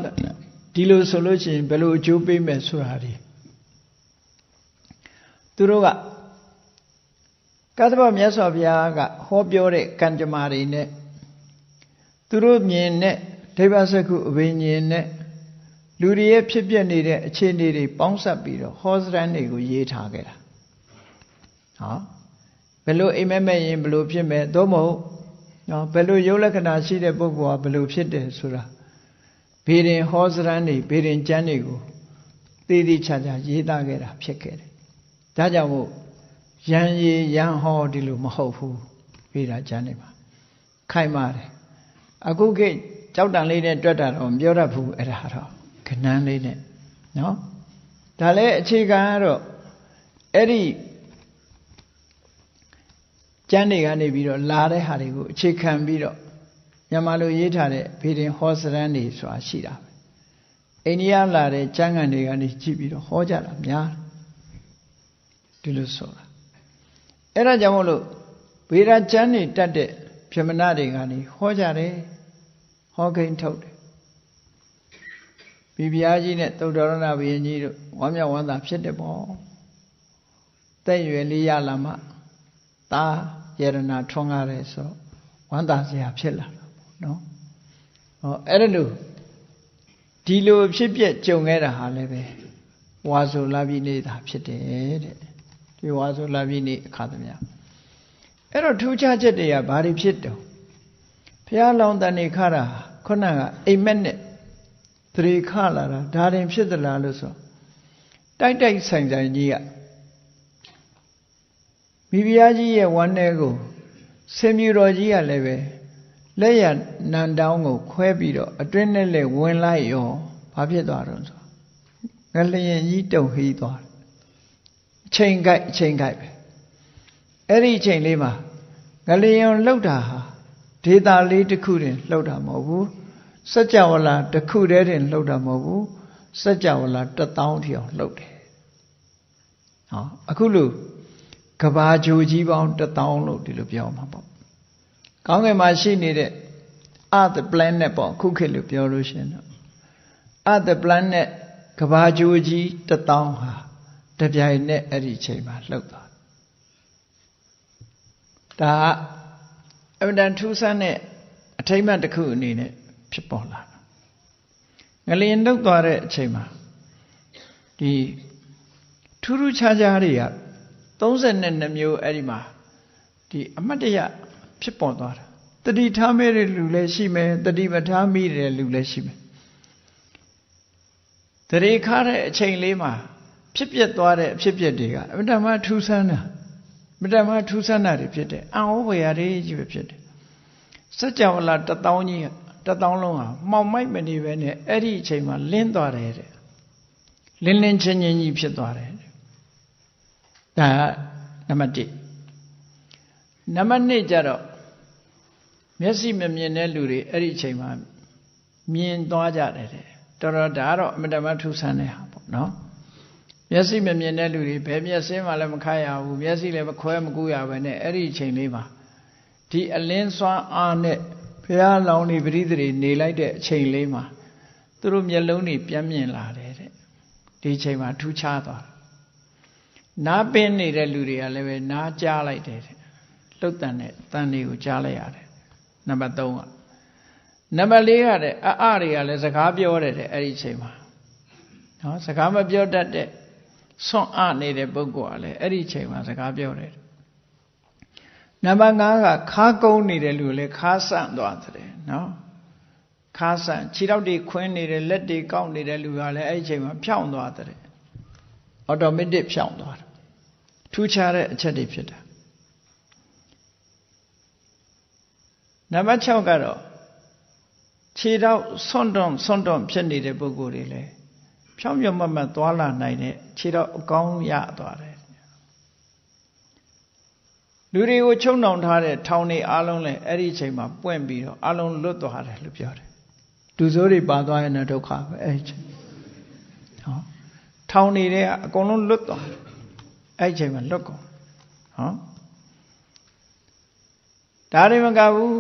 ဒီလိုဆိုလို့ရှိရင်ဘယ်လိုအကျိုးပေးမယ်ဆိုတာတွေသူတို့ကကသဗ္ဗမြတ်စွာဘုရားကဟောပြောတဲ့ကံကြမ္မာတွေနဲ့သူတို့မြင်တဲ့ဒိဗ္ဗစကုအဘိညာဉ်နဲ့လူတွေရဲ့ဖြစ်ပျက်နေတဲ့အခြေအနေတွေပေါင်းစပ်ပြီးတော့ဟောစရမ်းတွေကိုရေးထားခဲ့တာဟောဘယ်လိုအိမ်မက်မဲ့ရင်ဘယ်လိုဖြစ်မယ်သို့မဟုတ်နော်ဘယ်လိုရုပ်လက္ခဏာရှိတဲ့ပုဂ္ဂိုလ်ကဘယ်လိုဖြစ်တယ်ဆိုတာဘေးရင်ဟောစရမ်းတွေဘေးရင်ကျမ်းတွေကိုသေသေးချာချာရေးသားခဲ့တာဖြစ်ခဲ့တယ်ဒါကြောင့်မို့ရန်ရည်ရန်ဟောဒီလိုမဟုတ်ဘူးဘေးတာကျမ်းတွေမှာခိုင်မာတယ်အခုခေတ်ကြောက်တန်လေးနဲ့တွက်တာတော့မပြောတတ်ဘူးအဲ့ဒါတော့ခဏန်းလေးနဲ့နော်ဒါလည်းအခြေခံကတော့အဲ့ဒီကျမ်းတွေကနေပြီးတော့လာတဲ့ဟာတွေကိုအခြေခံပြီးတော့မြန်မာလိုရေးထားတဲ့ဘေဒင်ဟောစရမ်းတွေဆိုတာရှိတာပဲအိန္ဒိယလာတဲ့ကျမ်းဂန်တွေကနေကြည့်ပြီးတော့ဟောကြတာများဒီလိုဆိုတာအဲ့ဒါကြောင့်မို့လို့ဗေဒကျမ်းတွေတတ်တဲ့ဗြဟ္မဏတွေကနေဟောကြတယ်ဟောကိန်းထုတ်တယ်ဘုရားကြီးနဲ့သုတ္တရဏဘုရင်ကြီးတို့ဝမ်းမြောက်ဝမ်းသာဖြစ်တယ်ပေါ့တဲ့ရွယ်လေးရလာမှသာယရနာထွန်းကားတယ်ဆိုဝမ်းသာစရာဖြစ်လာတာပေါ့နော်ဟောအဲ့ဒါလို့ဒီလိုဖြစ်ပြကြုံခဲ့တာဟာလည်းပဲဝါဆိုလာပြီနေတာဖြစ်တယ်တဲ့ဒီဝါဆိုလာပြီနေအခါသမ ्या အဲ့တော့ထူးခြားချက်တွေကဘာတွေဖြစ်တော့ဘုရားလောင်းတန်နေခါတာခုနကအိမ်မက်နဲ့သရေခလာတာဒါရင်ဖြစ်သလားလို့ဆိုတိုက်ဆိုင်ကြီးကမိဖုရားကြီးရဲ့ဝမ်းထဲကိုဆင်မြူတော်ကြီးကလည်းပဲလက်ရနန်တောင်းကိုခွဲပြီးတော့အတွင်းနဲ့လည်းဝင်လိုက်ရောဘာဖြစ်သွားတော့ဆိုငလျင်ကြီးတုံဟီးသွားတယ်အချိန်ကြိုက်ပဲအဲ့ဒီအချိန်လေးမှာငလျင်လှုပ်တာဟာဒေတာလေးတစ်ခုတင်လှုပ်တာမဟုတ်ဘူးစัจ java လာတစ်ခုတည်းတင်လှုပ်တာမဟုတ်ဘူးစัจ java လာ1000ထိအောင်လှုပ်တယ်ဟောအခုလို့ကဘာဂျိုကြီးပေါင်း1000လို့ဒီလိုပြောမှာပေါ့ကောင်းကင်မှာရှိနေတဲ့ Earth planet ပေါ့ခုခေတ်လို့ပြောလို့ရှိရင်တော့ Earth planet ကဘာဂျိုကြီး1000ဟာတပြိုင်နဲ့အဲ့ဒီအချိန်မှာလှုပ်သွားဒါအမှန်တန်ထူးဆန်းတဲ့အထိမ့်မှတ်တစ်ခုအနေနဲ့ဖြစ်ပေါ်လာတာငလျင်လှုပ်သွားတဲ့အချိန်မှာဒီထူးထူးခြားခြားတွေက32မျိုးအဲ့ဒီမှာဒီအမတ်တရဖြစ်ပေါ်သွားတာတတိထားမဲ့တဲ့လူလည်းရှိမယ်တတိမထားမိတဲ့လူလည်းရှိမယ်တရေခါတဲ့အချိန်လေးမှာဖြစ်ပျက်သွားတဲ့အဖြစ်ပျက်တွေကအမှန်တမ်းထူးဆန်းတာအမှန်တမ်းထူးဆန်းတာတွေဖြစ်တယ်အံ့ဩဖွယ်ရာတွေကြီးပဲဖြစ်တယ်စัจ java လာ1000ကြီး1000လုံးဟာမှောင်မိုက်မနေပဲနဲ့အဲ့ဒီအချိန်မှာလင်းသွားတယ်တဲ့လင်းချင်းကြီးဖြစ်သွားတယ်ဒါနံပါတ်1နံပါတ်2ကျတော့မျက်စိမမြင်တဲ့လူတွေအဲ့ဒီအချိန်မှာမြင်သွားကြတယ်တဲ့တော်တော်ဒါကတော့အမှန်တမ်းထူးဆန်းတဲ့ဟာပေါ့နော်မျက်စိမမြင်တဲ့လူတွေဘယ်မျက်စင်းမှလည်းမခတ်ရဘူးမျက်စိလည်းမခွဲမကူးရပဲနဲ့အဲ့ဒီအချိန်လေးမှာဒီအလင်းစွမ်းအားနဲ့ဘုရားလောင်းနေပရိသေတွေနေလိုက်တဲ့အချိန်လေးမှာသူတို့မျက်လုံးတွေပြန်မြင်လာတယ်တဲ့ဒီအချိန်မှာထူးခြားသွားနားပင်းနေတဲ့လူတွေကလည်းပဲနားကြားလိုက်တယ်တဲ့လှုပ်တန်တဲ့တန်တွေကိုကြားလိုက်ရတယ်နံပါတ်3ကနံပါတ်4ကတဲ့အတွေကလည်းစကားပြောတယ်တဲ့အဲ့ဒီအချိန်မှာနော်စကားမပြောတတ်တဲ့ဆွန့်အနေတဲ့ပုဂ္ဂိုလ်ကလည်းအဲ့ဒီအချိန်မှာစကားပြောတယ်နံပါတ်5ကခါကုန်းနေတဲ့လူလည်းခါဆန့်သွားတယ်နော်ခါဆန့်ခြေထောက်တွေခွင်းနေတယ်လက်တွေကောက်နေတဲ့လူကလည်းအဲ့ဒီအချိန်မှာဖြောင်းသွားတယ်အော်တိုမက်တစ်ဖြောင်းသွားတယ်ထူးခြားတဲ့အချက်တွေဖြစ်တာ နံပါတ်6ကတော့ခြေတော့ဆွန့်တွန့်ဖြစ်နေတဲ့ပုဂ္ဂိုလ်တွေလည်းဖြောင်းပြမတ်သွားလာနိုင်တဲ့ခြေတော့အကောင်းရသွားတယ်လူတွေကိုချုံနှောင်ထားတဲ့ထောင်တွေအားလုံးလည်းအဲ့ဒီအချိန်မှာပွင့်ပြီးတော့အားလုံးလွတ်သွားတယ်လို့ပြောတယ်ဒုစိုးတွေပါသွားရင်တော့ဒုက္ခပဲအဲ့ဒီချိန်ဟောထောင်နေတဲ့အကုန်လုံးလွတ်သွားတယ်အဲ့ဒီချိန်မှာလွတ်ကုန်ဟောဒါတွေမကဘူး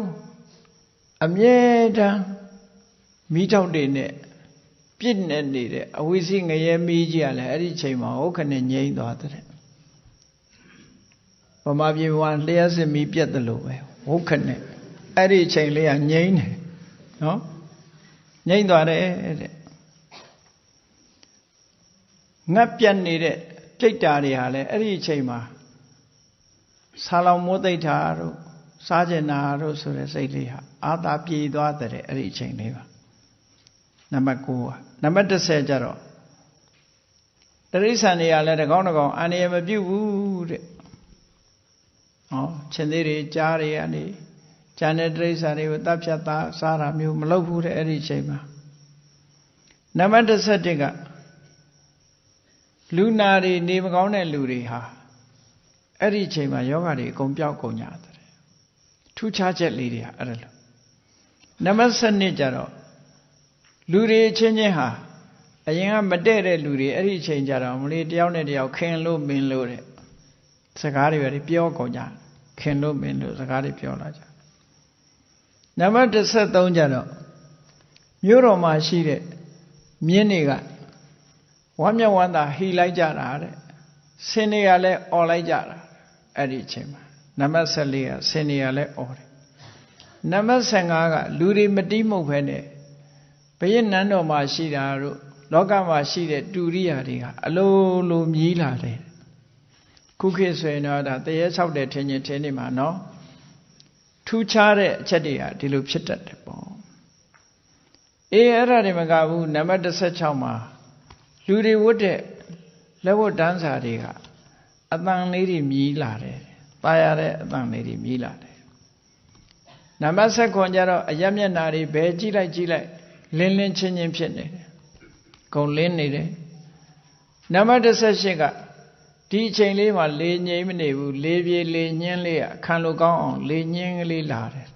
အမြဲတမ်းမိထောက်တွေနဲ့ပြည့်နေနေတဲ့အဝိစီငရဲမီးကြီးကလည်းအဲ့ဒီချိန်မှာဟုတ်ခနဲ့ငြိမ်းသွားတဲ့ဗမာပြည်မှာလျှက်စစ်မီးပြတ်တယ်လို့ပဲဟုတ်ခနဲ့အဲ့ဒီချိန်လေးကငြိမ်းတယ်နော်ငြိမ်းသွားတယ်တဲ့ငတ်ပြတ်နေတဲ့ကြိတ်တာတွေဟာလည်းအဲ့ဒီအချိန်မှာဆာလောင်မိုးသိပ်တာတို့စားကျင်တာတို့ဆိုတဲ့စိတ်လေးဟာအာသာပြေသွားတဲ့အဲ့ဒီအချိန်လေးပါနံပါတ်9ကနံပါတ်10ကျတော့တရိษံတွေကလည်းတကောင်းအန္တရာယ်မပြုတ်ဘူးတဲ့ဟောရှင်သေးတွေကြားတွေကနေကျန်တဲ့တရိษံတွေကိုတပ်ဖြတ်သားစားတာမျိုးမလုပ်ဘူးတဲ့အဲ့ဒီအချိန်မှာနံပါတ်11ကလူနာတွေနေမကောင်းတဲ့လူတွေဟာအဲ့ဒီအချိန်မှာယောဂတွေအကုန်ပြောက်ကုန်ကြတယ်ထူးခြားချက်လေးတွေဟာအဲ့ဒါလို့နံပါတ်12ကျတော့လူတွေချင်းချင်းဟာအရင်ကမတည့်တဲ့လူတွေအဲ့ဒီအချိန်ကျတော့မလေးတယောက်နဲ့တယောက်ခင်လို့မင်းလို့တဲ့စကားတွေပဲပြောကုန်ကြခင်လို့မင်းလို့စကားတွေပြောလာကြနံပါတ်13ကျတော့မြို့တော်မှာရှိတဲ့မြင်းတွေကဝမ်းမြောက်ဝမ်းသာဟီလိုက်ကြတာတဲ့ဆင်းတွေကလည်းអော်လိုက်ကြတာအဲ့ဒီအချိန်မှာနံပါတ်14ကဆင်းတွေကလည်းអော်တယ်နံပါတ်15ကလူတွေမတီးမှုတ်ဖဲနဲ့ဘယင်းနန်းတော်မှာရှိတာတို့လောကမှာရှိတဲ့တူရိယာတွေကအလိုလိုမြည်လာတယ်ခုခေတ်ဆိုရင်တော့ဒါတရေဆောက်တဲ့ထင်းချင်းထင်းနေမှာနော်ထူးခြားတဲ့အချက်တွေကဒီလိုဖြစ်တတ်တယ်ပေါ့အေးအဲ့ဒါတွေမကဘူးနံပါတ်16မှာလူတွေဝတ်တဲ့လက်ဝတ်တန်းစာတွေကအတန်လေးတွေမြည်လာတယ်ပါရတဲ့အတန်လေးတွေမြည်လာတယ်နံပါတ်19ကျတော့အရက်မျက်နာတွေဘယ်ကြည့်လိုက်လင်းလင်းချင်းချင်းဖြစ်နေတယ်ကုန်လင်းနေတယ်နံပါတ်18ကဒီအချိန်လေးမှာလေငြိမ်မနေဘူးလေပြေလေညင်းလေးအခန့်လိုကောင်းအောင်လေညင်းကလေးလာတယ်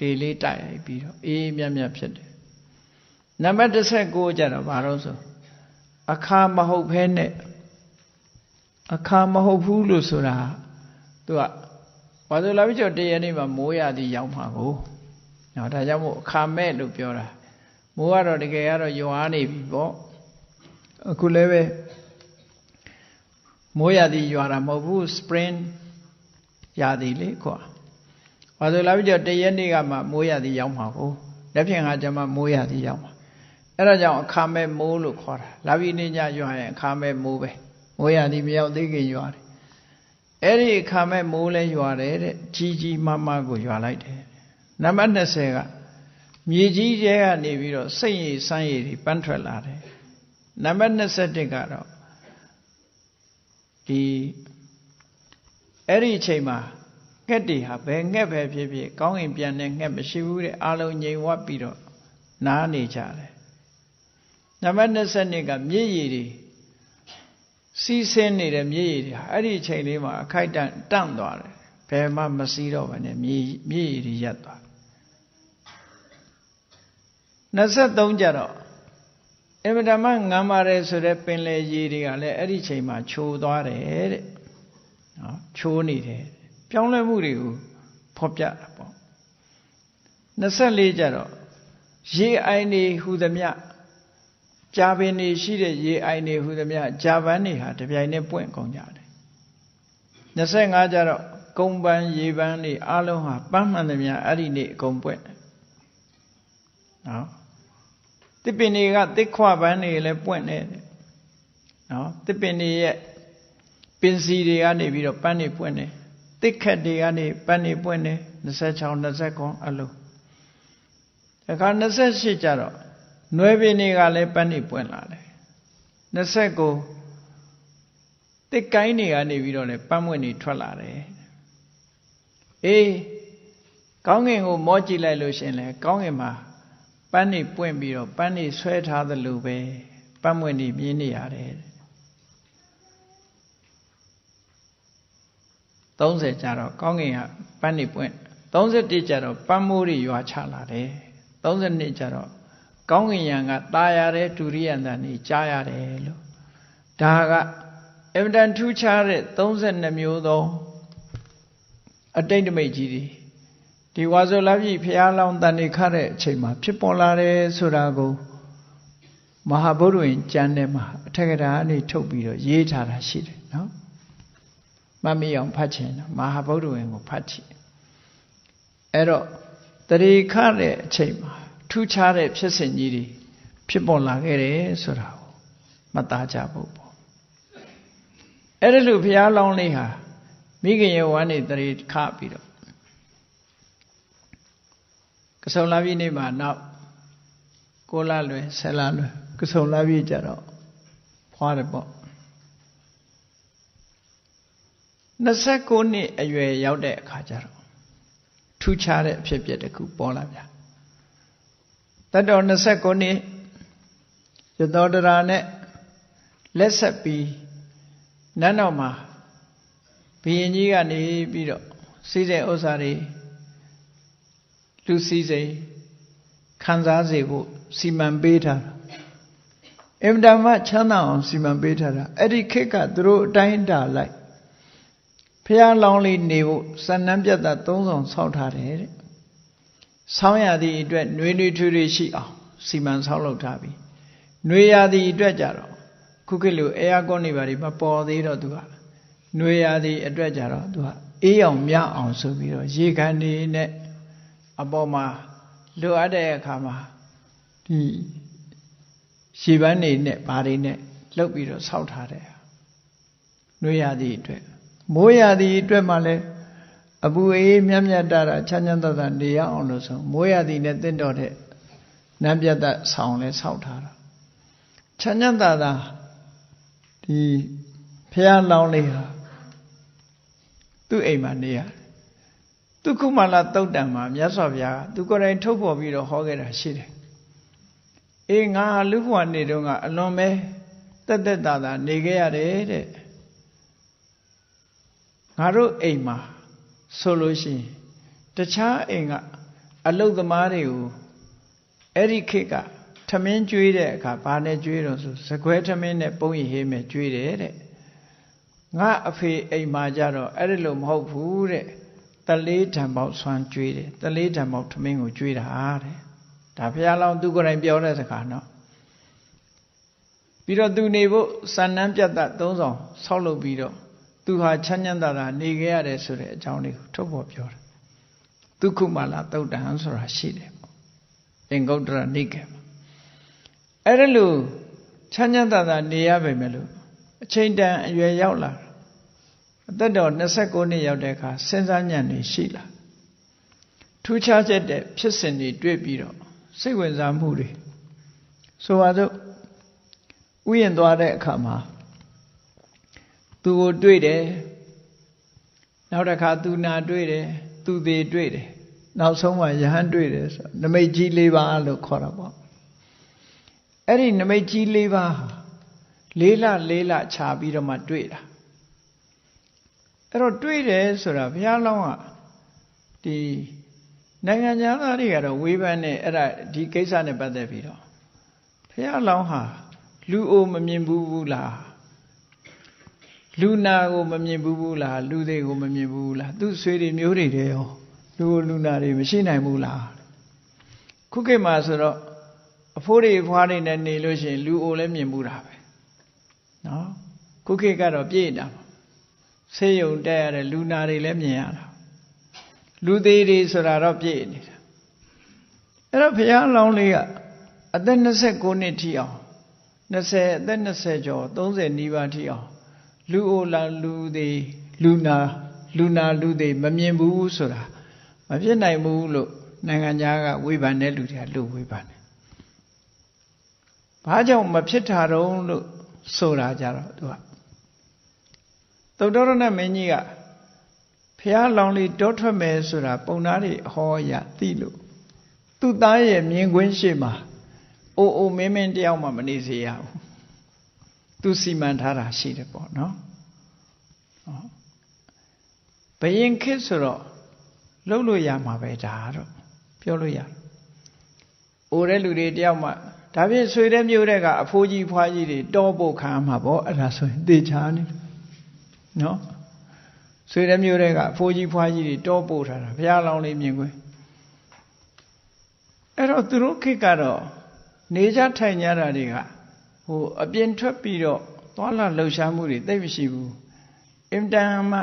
လေလေးတိုက်ရိုက်ပြီးတော့အေးမြတ်မြတ်ဖြစ်တယ်နံပါတ်19ကျတော့ဘာလို့ဆိုအခါမဟုတ်ဖဲနဲ့အခါမဟုတ်ဘူးလို့ဆိုတာသူကဘာလို့လာပြီးတော့တရနေ့မှာမိုးရသည်ရောက်မှာကိုနော်ဒါကြောင့်မို့အခါမဲ့လို့ပြောတာမိုးကတော့တကယ်ကတော့ရွာနေပြီပေါ့အခုလည်းပဲမိုးရသည်ရွာတာမဟုတ်ဘူး spring ရသည်လေကွာဘာလို့လာပြီးတော့တရက်နေ့ကမှမိုးရသည်ရောက်မှာကိုလက်ဖြင့်ကကျမှမိုးရသည်ရောက်မှာအဲ့ဒါကြောင့်အခါမဲ့မိုးလို့ခေါ်တာလာပြီးနေညရွာရင်အခါမဲ့မိုးပဲမိုးရသည်မရောက်သေးခင်ရွာတယ်အဲ့ဒီအခါမဲ့မိုးလဲရွာတယ်တဲ့ကြီးမားကိုရွာလိုက်တယ်နံပါတ်20ကမြေကြီးကျဲကနေပြီးတော့စိတ်ရည်စမ်းရည်တွေပန်းထွက်လာတယ်နံပါတ်21ကတော့ဒီအဲ့ဒီအချိန်မှာငှက်တွေဟာဘယ်ငှက်ပဲဖြစ်ဖြစ်ကောင်းရင်ပြန်တဲ့ငှက်မရှိဘူးတဲ့အားလုံးငြိမ်ဝတ်ပြီးတော့နားနေကြတယ်နံပါတ်22ကမြည်ရည်တွေစီးဆင်းနေတဲ့မြည်ရည်တွေဟာအဲ့ဒီအချိန်လေးမှာအခိုက်တန့်သွားတယ်ဘယ်မှမစီးတော့ဘဲနဲ့မြည်ရည်တွေရပ်သွား23ကျတော့အင်မတန်မှငမ်းပါတယ်ဆိုတဲ့ပင်လယ်ရေတွေကလည်းအဲ့ဒီချိန်မှာချိုးသွားတယ်တဲ့နော်ချိုးနေတယ်ပြောင်းလဲမှုတွေကိုဖော်ပြတာပေါ့24ကျတော့ရေအိုင်တွေဟူသမျှကြာပင်တွေရှိတဲ့ရေအိုင်တွေဟူသမျှဂျာပန်တွေဟာတပြိုင်နက်ပွင့်ကုန်ကြတယ်25ကျတော့ကုန်းပန်းရေပန်းတွေအလုံးဟာပန်းမှန်သမျှအဲ့ဒီနေ့အကုန်ပွင့်နော်တစ်ပင်တွေကတစ်ခွပန်းတွေလည်းပွင့်နေတယ်နော်တစ်ပင်တွေရဲ့ပင်စီတွေကနေပြီးတော့ပန်းတွေပွင့်နေတစ်ခက်တွေကနေပန်းတွေပွင့်နေ26 29အလုံးအခါ28ကျတော့နွယ်ပင်တွေကလည်းပန်းတွေပွင့်လာတယ်29တစ်ကိုင်းတွေကနေပြီးတော့လည်းပန်းပွင့်တွေထွက်လာတယ်အေး ကောင်းကင်ကိုမောကြည့်လိုက်လို့ရှင်လေကောင်းကင်မှာပန်းနေပွင့်ပြီးတော့ပန်းနေဆွဲထားသလိုပဲပန်းမွင့်နေမြင်နေရတယ်30ကျတော့ကောင်းကင်ကပန်းနေပွင့်31ကျတော့ပန်းမိုးတွေရွာချလာတယ်32ကျတော့ကောင်းကင်ယံကตายရတဲ့ဒုရိယံတန်ကြီးကြားရတယ်လို့ဒါကအင်မတန်ထူးခြားတဲ့32မျိုးသောအတိတ်မိတ်ကြီးတွေဒီဝါဆိုလပြည်ဖျားလောင်းတန်နေခတ်တဲ့အချိန်မှာဖြစ်ပေါ်လာတယ်ဆိုတာကိုမဟာဗုဒ္ဓဝင်ကျမ်းထဲမှာအထက်ကထာအနေထုတ်ပြီးတော့ရေးထားတာရှိတယ်နော်မမေ့အောင်ဖတ်ချင်တော့မဟာဗုဒ္ဓဝင်ကိုဖတ်ကြည့်အဲ့တော့တရေခတ်တဲ့အချိန်မှာထူးခြားတဲ့ဖြစ်စဉ်ကြီးတွေဖြစ်ပေါ်လာခဲ့တယ်ဆိုတာကိုမှတ်သားကြဖို့ပေါ့အဲ့ဒါလို့ဘုရားလောင်းလေးဟာမိခင်ရဲ့ဝမ်းနေတရေခတ်ပြီးတော့ကဆုံလာပြီနေ့မှာနောက်6လလွယ်10လလွယ်ကဆုံလာပြီကြတော့ဖွာတယ်ပေါ့29နှစ်အရွယ်ရောက်တဲ့အခါကျတော့ထူးခြားတဲ့အဖြစ်အပျက်တစ်ခုပေါ်လာဗျာတတ်တော်29နှစ်ရသောတရာနဲ့လက်ဆက်ပြီးနန်းတော်မှာဘုရင်ကြီးကနေပြီးတော့စီးတဲ့ဥစ္စာတွေလူစည်းစိမ်ခံစားစေဖို့စီမံပေးထားတာအင်မတန်မှချမ်းသာအောင်စီမံပေးထားတာအဲ့ဒီခေတ်ကသူတို့အတိုင်းအတာလိုက်ဖះလောင်းလေးနေဖို့စံနှံပြတ်တာ3ဆောင်ဆောက်ထားတယ်တဲ့ဆောင်းရသည့်အတွက်နှွေးနှွေးထွေးထွေးရှိအောင်စီမံဆောက်လုပ်ထားပြီနှွေးရသည့်အတွက်ကြတော့ခုခေတ်လိုအဲယာကွန်နေပါလိမပေါ်သေးတော့သူကနှွေးရသည့်အတွက်ကြတော့သူကအေးအောင်မြအောင်ဆိုပြီးတော့ရေကန်နေနဲ့အပေါ်မှာလိုအပ်တဲ့အခါမှာဒီရှည်ပန်းနေနဲ့ဘာတွေနဲ့လှုပ်ပြီးတော့ဆောက်ထားတယ်နှွေးရသည့်အတွက်မိုးရသည့်အတွက်မှလည်းအပူအေးမြတ်မြတ်တာချမ်းချမ်းသာသာနေရအောင်လို့ဆိုမိုးရသည့်နဲ့တင့်တော်တဲ့နံပြတ်သက်ဆောင်လဲဆောက်ထားတာချမ်းချမ်းသာသာဒီဖះလောင်းလေးဟာသူ့အိမ်မှာနေရသူခုမှလာတုတ်တံမှာမြတ်စွာဘုရားသူကိုယ်တိုင်ထုတ်ဖော်ပြီးတော့ဟောခဲ့တာရှိတယ်အေးငါလူဘဝနေတုန်းကအလွန်ပဲတက်တက်တာတာနေခဲ့ရတယ်တဲ့ငါတို့အိမ်မှာဆိုလို့ရှိရင်တခြားအိမ်ကအလုတ်သမားတွေကိုအဲ့ဒီခေတ်ကထမင်းကျွေးတဲ့အခါဘာနဲ့ကျွေးတော့ဆိုစကွဲထမင်းနဲ့ပုံရိပ်ဟေးမဲ့ကျွေးတယ်တဲ့ငါအဖေအိမ်မှာကြတော့အဲ့ဒီလိုမဟုတ်ဘူးတဲ့တလေးတံပေါက်ဆွမ်းကျွေးတယ်တလေးတံပေါက်ထမင်းကိုကျွေးတာတဲ့ဒါဘုရားလောင်းသူကိုယ်တိုင်ပြောတဲ့စကားနော်ပြီးတော့သူနေဖို့စံနှံပြတ်တာ3ဆောင်ဆောက်လုပ်ပြီးတော့သူဟာချမ်းချမ်းသာသာနေခဲ့ရတယ်ဆိုတဲ့အကြောင်းလေးကိုထုတ်ဖော်ပြောတယ်ဒုက္ခမလာတုတ်တံဆိုတာရှိတယ်ပေါ့အင်္ဂုတ္တရနိကေမှာအဲ့ဒါလို့ချမ်းချမ်းသာသာနေရပေမဲ့လို့အချိန်တန်အရွယ်ရောက်လာအသက်တော်29နှစ်ရောက်တဲ့အခါစဉ်းစားဉာဏ်တွေရှိလာထူးခြားချက်တဲ့ဖြစ်စဉ်တွေတွေ့ပြီးတော့စိတ်ဝင်စားမှုတွေဆိုပါစို့ဥယျာဉ်သွားတဲ့အခါမှာသူကိုတွေ့တယ်နောက်တစ်ခါသူနာတွေ့တယ်သူသေးတွေ့တယ်နောက်ဆုံးမှယဟန်တွေ့တယ်ဆိုနမိတ်ကြီး၄ပါးလို့ခေါ်တာပေါ့အဲ့ဒီနမိတ်ကြီး၄ပါး၄လခြားပြီးတော့မှတွေ့တာအဲ့တော့တွေ့တယ်ဆိုတာဘုရားလောင်းကဒီနိုင်ငံသားတွေကတော့ဝေဖန်နေအဲ့ဒါဒီကိစ္စနဲ့ပတ်သက်ပြီးတော့ဘုရားလောင်းဟာလူအိုမမြင်ဘူးလားလူနာကိုမမြင်ဘူးလားလူသေးကိုမမြင်ဘူးလားသူဆွေတွေမျိုးတွေတဲ့ရောလူနာတွေမရှိနိုင်ဘူးလားခုခေတ်မှာဆိုတော့အဖိုးတွေဖွားတွေနဲ့နေလို့ရှိရင်လူအိုလည်းမြင်ဘူးတာပဲနော်ခုခေတ်ကတော့ပြည့်တာဆေးရုံတက်ရတဲ့လူနာတွေလည်းမြင်ရတာလူသေးတွေဆိုတာတော့ပြည့်နေတာအဲ့တော့ဘုရားလောင်းလေးကအသက်29နှစ်ထိအောင်အသက်20ကျော်30နီးပါးထိအောင်လူအိုလာလူသေးလူနာလူသေးမမြင်ဘူးဆိုတာမဖြစ်နိုင်ဘူးလို့နိုင်ငံသားကဝေဖန်တဲ့လူတွေကလို့ဝေဖန်တယ်ဘာကြောင့်မဖြစ်တာတော့လို့ဆိုတာကြတော့သူကသုတ္တရဏမင်းကြီးကဖ ဖះလောင်လေးတောထွက်မယ်ဆိုတာပုံသားတွေဟောရသိလို့သူ့သားရဲ့မြင်ကွင်းရှိမှာအိုမင်းတယောက်မှမနေစေရဘူးသူစီမံထားတာရှိတယ်ပေါ့နော်ဘယင်ခေတ်ဆိုတော့လှုပ်လို့ရမှာပဲဒါတော့ပြောလို့ရတယ်အိုတဲ့လူတွေတယောက်မှဒါဖြင့်ဆွေတဲ့မျိုးတဲ့ကအဖိုးကြီးဖွားကြီးတွေတောဖို့ခံမှာပေါ့အဲ့ဒါဆိုရင်သေချာနေနော်ဆွေတဲ့မျိုးတဲ့ကအဖိုးကြီးဖွားကြီးတွေတောပို့ထားတာဘုရားလောင်းလေးမြင်ခွင့်အဲ့တော့သူတို့ခေတ်ကတော့နေကြထိုင်ကြတာတွေကအပြင်ထွက်ပြီးတော့သွားလာလှုပ်ရှားမှုတွေသိမရှိဘူးအင်တန်မှ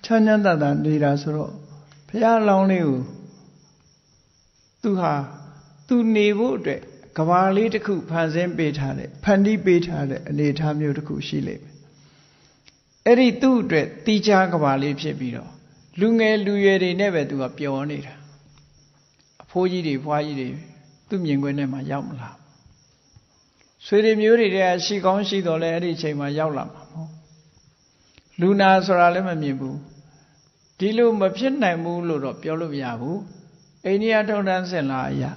ချမ်းချမ်းသာသာနေတာဆိုတော့ဘုရားလောင်းလေးကိုသူနေဖို့အတွက်ကဘာလေးတစ်ခုဖန်ဆင်းပေးထားတယ်ဖန်တီးပေးထားတဲ့အနေအထားမျိုးတစ်ခုရှိလိမ့်မယ်အဲ့ဒီသူ့အတွက်တီးခြားကဘာလေးဖြစ်ပြီးတော့လူငယ်လူရွယ်တွေနဲ့ပဲသူကပျော်နေတာအဖိုးကြီးတွေဖွားကြီးတွေသူ့မြင်ကွင်းထဲမှာရောက်မလာဆွေတွေမျိုးတွေတည်းရှိကောင်းရှိတော်လဲအဲ့ဒီအချိန်မှာရောက်လာမှာမဟုတ်လူနာဆိုတာလည်းမမြင်ဘူးဒီလိုမဖြစ်နိုင်ဘူးလို့တော့ပြောလို့မရဘူးအိန္ဒိယထုံတန်းစင်လာအရာ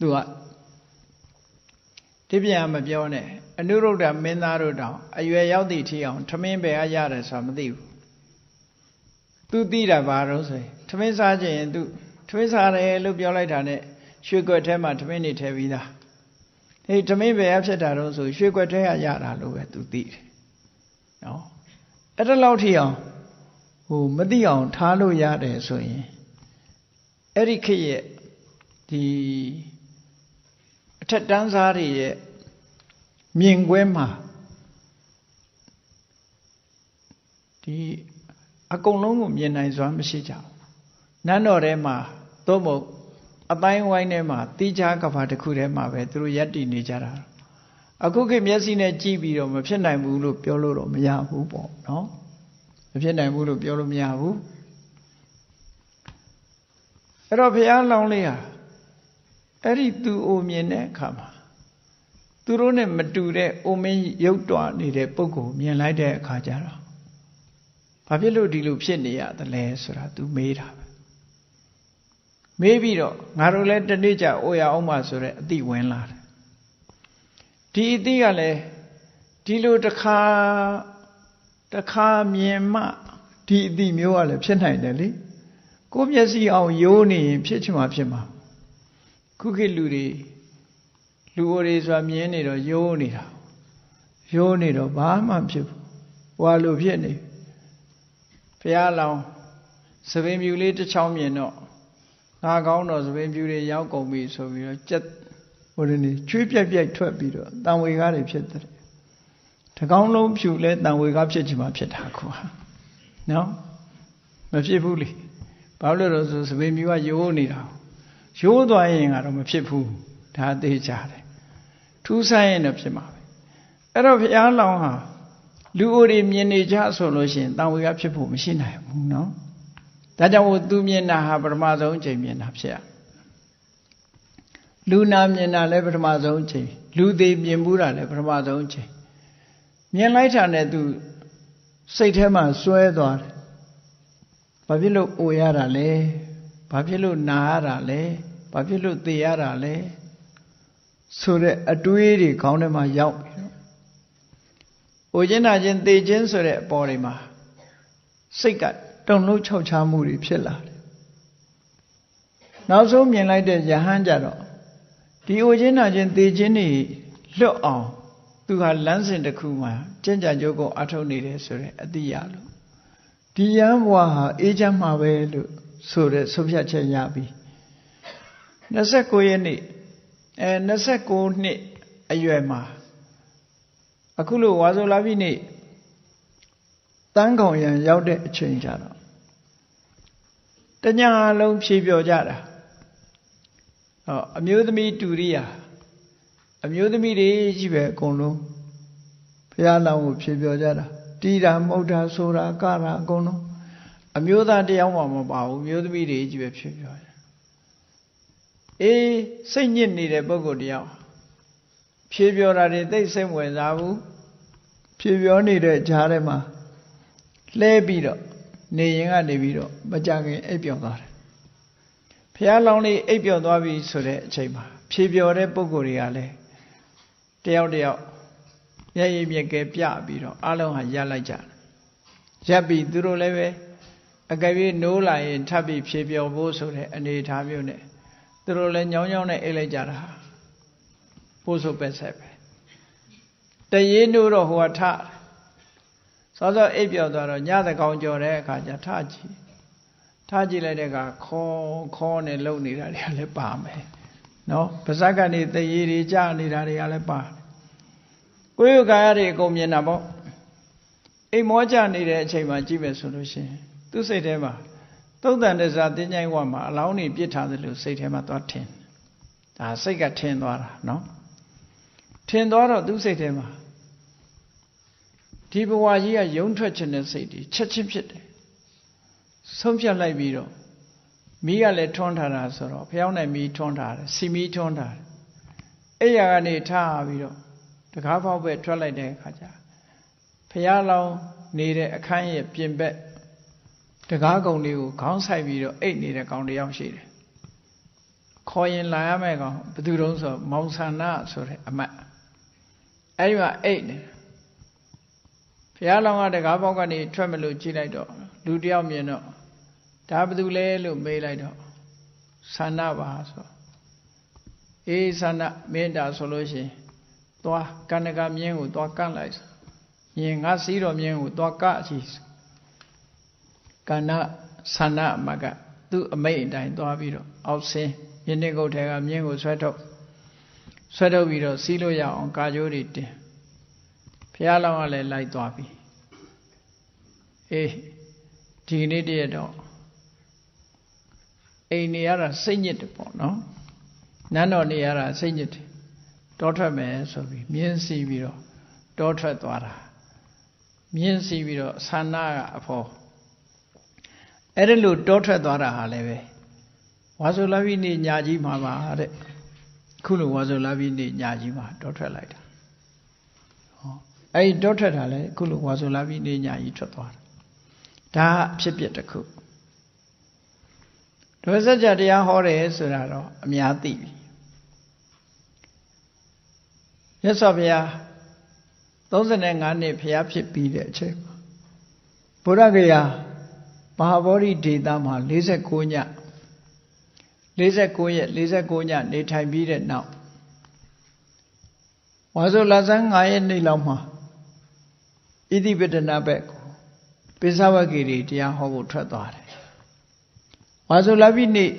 သူကဒီပြန်မပြောနဲ့အနုရုဒ္ဓမင်းသားတို့တောင်အရွယ်ရောက်သည့်ထိအောင်ထမင်းပဲအရတယ်ဆိုတာမသိဘူးသူသိတာဘာလို့ဆိုရင်ထမင်းစားခြင်းသူထမင်းစားတယ်လို့ပြောလိုက်တာနဲ့ရွှေကွက်ထဲမှာထမင်းနေထည့်ပြီးသားဟေးထမင်းပဲအဖြစ်တာတော့ဆိုရွှေကွက်ထဲကရတာလို့ပဲသူသိတယ်နော်အဲ့ဒါလောက်ထိအောင်မသိအောင်ထားလို့ရတယ်ဆိုရင်အဲ့ဒီခေတ်ရဲ့ဒီအထက်တန်းစားတွေရဲ့မြင်ကွင်းမှာဒီအကုန်လုံးကိုမြင်နိုင်စွာမရှိကြဘူးနန်းတော်ထဲမှာသို့မဟုတ်အတိုင်းဝိုင်းထဲမှာတိကျကဘာတစ်ခုထဲမှာပဲသူတို့ယက်တည်နေကြတာအခုခေတ်မျက်စိနဲ့ကြည့်ပြီးတော့မဖြစ်နိုင်ဘူးလို့ပြောလို့တော့မရဘူးပေါ့နော်မဖြစ်နိုင်ဘူးလို့ပြောလို့မရဘူးအဲ့တော့ဘုရားလောင်းလေးဟာအဲ့ဒီသူအိုမြင်တဲ့အခါမှာသူတို့နဲ့မတူတဲ့အိုမင်းရုပ်တွားနေတဲ့ပုဂ္ဂိုလ်မြင်လိုက်တဲ့အခါကျတော့ဘာဖြစ်လို့ဒီလိုဖြစ်နေရသလဲဆိုတာသူမေးတာပဲမေးပြီးတော့ငါတို့လည်းတနေ့ကျအိုရအောင်ပါဆိုတဲ့အသိဝင်လာတယ်ဒီအသိကလည်းဒီလိုတစ်ခါမြင်မှဒီအသိမျိုးကလည်းဖြစ်နိုင်တယ်လေကိုယ်မျက်စိအောင်ယိုးနေရင်ဖြစ်ချင်မှဖြစ်မှာခုခေတ်လူအိုတွေဆိုတာမြင်နေတော့ယိုးနေတာယိုးနေတော့ဘာမှဖြစ်ဘူးဟွာလိုဖြစ်နေဘုရားလောင်းသပင်ပြူလေးတစ်ချောင်းမြင်တော့ငါကောင်းတော့သပင်ပြူတွေရောက်ကုန်ပြီဆိုပြီးတော့ကြက်ချွေးပြက်ထွက်ပြီးတော့တန်ဝေကားတွေဖြစ်တယ်တကောင်းလုံးဖြူလဲတန်ဝေကားဖြစ်ချင်မှဖြစ်တာကွာနော်မဖြစ်ဘူးလေဘာလို့လဲဆိုသပင်ပြူကယိုးနေတာယိုးသွားရင်ကတော့မဖြစ်ဘူးဒါသိကြတယ်ထူးဆန်းရင်တော့ဖြစ်မှာပဲအဲ့တော့ဘုရားလောင်းဟာလူအိုတွေမြင်နေကြဆိုလို့ရှိရင်တန်ဝေကဖြစ်ဖို့မရှိနိုင်ဘူးเนาะဒါကြောင့်သူမြင်တာဟာပထမဆုံးအချိန်မြင်တာဖြစ်ရလူနာမြင်တာလည်းပထမဆုံးအချိန်လူသေးမြင်ဘူးတာလည်းပထမဆုံးအချိန်မြင်လိုက်တာနဲ့သူစိတ်ထဲမှာစွဲသွားတယ်ဘာဖြစ်လို့အိုရတာလဲဘာဖြစ်လို့နာရတာလဲဘာဖြစ်လို့သေရတာလဲဆိုတဲ့အတွေးတွေခေါင်းထဲမှာရောက်ပြီးတော့အိုခြင်းနာခြင်းသေခြင်းဆိုတဲ့အပေါ်တွေမှာစိတ်ကတုန်လှုပ်ခြောက်ခြားမှုတွေဖြစ်လာတယ်နောက်ဆုံးမြင်လိုက်တဲ့ယဟန်ကြတော့ဒီအိုခြင်းနာခြင်းသေခြင်းတွေလွတ်အောင်သူဟာလမ်းစဉ်တစ်ခုမှာကျင့်ကြံကြိုးကိုအထောက်နေတယ်ဆိုတဲ့အတိအရလို့ဒီယဟန်ဘဝဟာအေးချမ်းမှာပဲလို့ဆိုတဲ့ဆုံးဖြတ်ချက်ရပြီး29ရက်နေ့29နှစ်အရွယ်မှာအခုလိုဝါဆိုလာပြီနေ့တန်းကောင်ရံရောက်တဲ့အချိန်ကြတော့တညလုံးဖြေပျော်ကြတာအမျိုးသမီးတူရိယာအမျိုးသမီးတွေကြီးပဲအကုန်လုံးဘုရားလောင်းကိုဖြေပျော်ကြတာတီးတာမှုတ်တာဆိုတာကတာအကုန်လုံးအမျိုးသားတယောက်မှမပါဘူးအမျိုးသမီးတွေကြီးပဲဖြေပျော်ကြအေးစိတ်ညစ်နေတဲ့ပုဂ္ဂိုလ်တယောက်ဖြေပျော်တာတွေသိစိတ်ဝင်စားဘူးဖြေပျော်နေတဲ့ကြားထဲမှာလှဲပြီးတော့ နေရင်ကနေပြီးတော့မကြခင်အိပ်ပျော်သွားတယ်ဘုရားလောင်းလေးအိပ်ပျော်သွားပြီဆိုတဲ့အချိန်မှာဖြေပျော်တဲ့ပုဂ္ဂိုလ်တွေကလည်းတယောက်မျက်ရည်မြက်ကဲပြပြီးတော့အလုံးဟာရပ်လိုက်ကြတယ်ရပ်ပြီးသူတို့လည်းပဲအကယ်၍နိုးလာရင်ထပ်ပြီးဖြေပျော်ဖို့ဆိုတဲ့အနေအထားမျိုးနဲ့သူတို့လည်းညောင်းညောင်းနဲ့အိပ်လိုက်ကြတာပို့ဆိုပဲဆက်ပဲတရေနိုးတော့ဟိုကထစောစောအိပ်ပျော်သွားတော့ညသကောင်ကြော်တဲ့အခါကျထကြည့်လိုက်တဲ့အခါခေါနဲ့လှုပ်နေတာတွေကလည်းပါမယ်နော်ပါဇက်ကနေတရေတွေကြာနေတာတွေကလည်းပါကိုယ်ရကာယတွေအကုန်မြင်တာပေါ့အိမ်မောကြနေတဲ့အချိန်မှာကြည့်မယ်ဆိုလို့ရှိရင်သူ့စိတ်ထဲမှာသုတ်တန်တစားတင်းကြိုင်းဝမှာအလောင်းနေပြစ်ထားသလိုစိတ်ထဲမှာသွားထင်ဒါစိတ်ကထင်သွားတာနော်ထင်သွားတော့သူ့စိတ်ထဲမှာဒီဘဝကြီးကယုံထွက်ခြင်းတဲ့စိတ်တွေချက်ချင်းဖြစ်တယ်ဆုံးဖြတ်လိုက်ပြီးတော့မိကလည်းထွန်းထားတာဆိုတော့ဖျောင်းနိုင်မိထွန်းထားတယ်စီမီထွန်းထားတယ်အဲ့ရကနေထားပြီးတော့တကားပေါက်ပဲထွက်လိုက်တဲ့အခါကျဖျားလောင်းနေတဲ့အခန်းရဲ့ပြင်ဘက်တကားကုံလေးကိုခေါင်းဆိုင်ပြီးတော့အိတ်နေတဲ့ကောင်တယောက်ရှိတယ်ခေါ်ရင်လာရမယ့်ကောင်ဘယ်သူတုံးဆိုမောင်ဆန္ဒဆိုတဲ့အမတ်အဲ့ဒီမှာအိတ်နေဘုရားလောင်းကတကားပေါက်ကနေထွက်မလို့ကြည့်လိုက်တော့လူတယောက်မြင်တော့ဒါဘယ်သူလဲလို့မေးလိုက်တော့ဆန္ဒပါဆိုအေးဆန္ဒမင်းတာဆိုလို့ရှိရင်သွားကန္နကမြင်းကိုသွားကန့်လိုက်မြင်ငါစီးတော်မြင်းကိုသွားကကြည့်ကန္နဆန္ဒအမကသူ့အမိတ်အတိုင်းသွားပြီးတော့အောက်ဆင်းမြင်းနှကုတ်ထဲကမြင်းကိုဆွဲထုတ်ပြီးတော့စီးလို့ရအောင်ကာကြိုးတွေတင်ဘုရားလောင်းကလည်းလိုက်သွားပြီအေးဒီနေ့တည်းတော့အိမ်နေရတာစိတ်ညစ်တယ်ပေါ့နော်နန်းတော်နေရတာစိတ်ညစ်တယ်တောထွက်မယ်ဆိုပြီးမြင်းစီးပြီးတော့တောထွက်သွားတာမြင်းစီးပြီးတော့ဆန္ဒကအဖော်အဲ့ဒါလို့တောထွက်သွားတာဟာလည်းပဲဝါဆိုလာပြီနေညာကြီးမှာပါတဲ့ခုလိုဝါဆိုလာပြီနေညာကြီးမှာတောထွက်လိုက်တာဟောအဲ့ဒီတောထွက်တာလည်းခုလိုဝါဆိုလာပြီနေညာကြီးထွက်သွားတာဒါဖြစ်ပျက်တစ်ခုဒုစကြတရားဟောတယ်ဆိုတာတော့အများသိပြီမြတ်စွာဘုရား35နှစ်ဘုရားဖြစ်ပြီးတဲ့အချိန်မှာဗုဒ္ဓဂယာမဟာဗောဓိဒေသမှာ49ညနေထိုင်ပြီးတဲ့နောက်ဝါဆိုလဆန်း9ရက်နေ့လောက်မှာဣတိပတနာဘက်ကိုပိဿဝဂီတွေတရားဟောဖို့ထွက်သွားတယ်ဝါဆိုလပိနေ့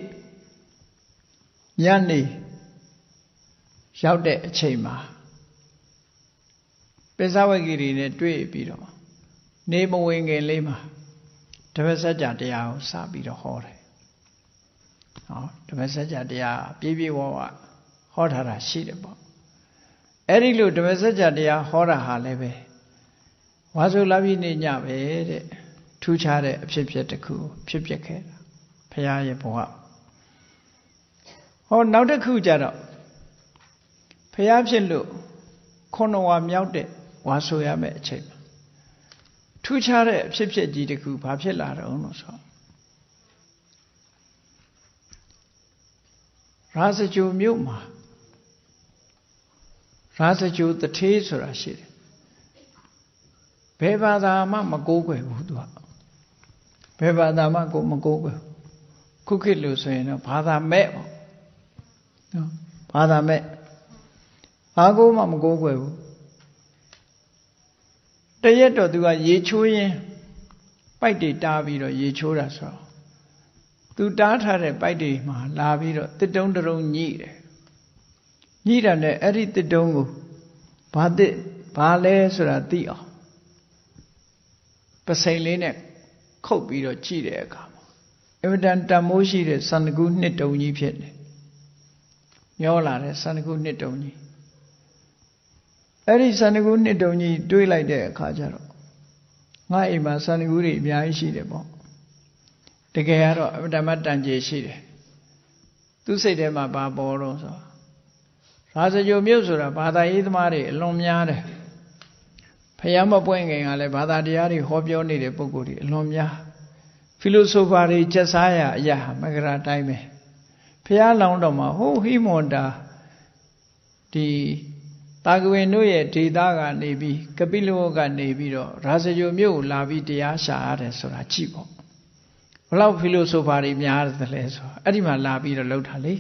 ညနေရောက်တဲ့အချိန်မှာပိဿဝဂီတွေနဲ့တွေ့ပြီးတော့နေမဝင်ခင်လေးမှာဓမ္မစကြာတရားကိုစပြီးတော့ဟောတယ်။ဟောဓမ္မစကြာတရားပြည့်ပြည့်ဝဝဟောထားတာရှိတယ်ပေါ့။အဲ့ဒီလိုဓမ္မစကြာတရားဟောတာဟာလည်းပဲဝါဆိုလပိနေ့ညပဲတဲ့ထူးခြားတဲ့အဖြစ်အပျက်တစ်ခုဖြစ်ပျက်ခဲ့တာဘုရားရဲ့ဘဝဟောနောက်တစ်ခုကြတော့ဘုရားဖြစ်လို့9ဝါမြောက်တဲ့ဝါဆိုရမယ့်အချိန်ထူးခြားတဲ့အဖြစ်အပျက်ကြီးတစ်ခုဘာဖြစ်လာတော့လို့ဆိုရာဇဂိုမြို့မှာရာဇဂိုတထေးဆိုတာရှိတယ်ဘယ်ဘာသာမှမကိုးကွယ်ဘူးသူကဘယ်ဘာသာမှမကိုးကွယ်ခုခေတ်လို့ဆိုရင်တော့ဘာသာမဲ့ပေါ့နော်ဘာသာမဲ့ဘာကိုမှမကိုးကွယ်ဘူးတရက်တော့သူကရေချိုးရင်းပိုက်တွေတားပြီးတော့ရေချိုးတာဆိုတော့သူတားထားတဲ့ပိုက်တွေမှာလာပြီးတော့တစ်တုံးတုံးညှိတယ်ညှိတာနဲ့အဲ့ဒီတစ်တုံးကိုဘာလဲဆိုတာသိအောင်ပစိန်လေးနဲ့ခုတ်ပြီးတော့ကြည့်တဲ့အခါမှာအမတန်တန်မိုးရှိတဲ့စန္ဒကူနှစ်တုံကြီးဖြစ်နေမျောလာတဲ့စန္ဒကူနှစ်တုံကြီးအဲ့ဒီစန္ဒကူနှစ်တုံကြီးတွေးလိုက်တဲ့အခါကျတော့ငါအိမ်မှာစန္ဒကူတွေအများကြီးရှိတယ်ပေါ့တကယ်ကတော့အမတန်မှတန်ကြေရှိတယ်သူစိတ်ထဲမှာဘာပေါ်တော့ဆိုရာဇဂိုမြို့ဆိုတာဘာသာရေးသမားတွေအလွန်များတယ်ဖယားမပွင့်ခင်ကလည်းဘာသာတရားတွေဟောပြောနေတဲ့ပုဂ္ဂိုလ်တွေအလွန်များ philosopher တွေချက်စားရအရာမကရာတိုင်းပဲဖះလောင်းတော်မှာဟိုဟိမွန်တာဒီတာကဝင်တို့ရဲ့ဒေတာကနေပြီးကပိလဝတ်ကနေပြီးတော့ရာဇဂိုမြို့ကိုလာပြီးတရားရှာရတယ်ဆိုတာကြည့်ပေါ့ဘလောက် philosopher တွေများတယ်လဲဆိုအဲ့ဒီမှာလာပြီးတော့လောက်တာလေ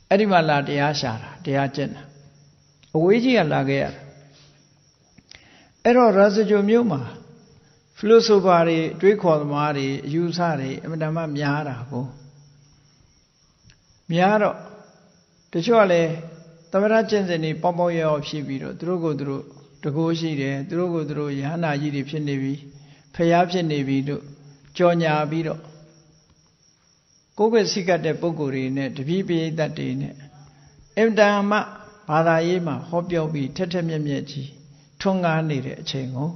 အဲ့ဒီမှာလာတရားရှာတာတရားကျင့်တာအဝေးကြီးကလာခဲ့ရအဲ့တော့ရာဇဂိုမြို့မှာphilosopher တွေတွေးခေါ်သမားတွေအယူဆတွေအမှန်တမ်းများတာကိုများတော့တချို့ကလည်းသမထကျင့်စဉ်တွေပေါပေါရောဖြစ်ပြီးတော့သူတို့ကိုသူတို့တကိုးရှိတယ်သူတို့ကိုသူတို့ယဟနာကြီးတွေဖြစ်နေပြီဖျားဖြစ်နေပြီတို့ကြော်ညာပြီးတော့ကိုယ်ပဲစိတ်ကတဲ့ပုံကိုယ်တွေနဲ့တပည့်ပိဋကတ်တွေနဲ့အင်တန်မှဘာသာရေးမှာဟောပြောပြီးထက်ထက်မြက်မြက်ကြီးထွန်းကားနေတဲ့အချိန်ကို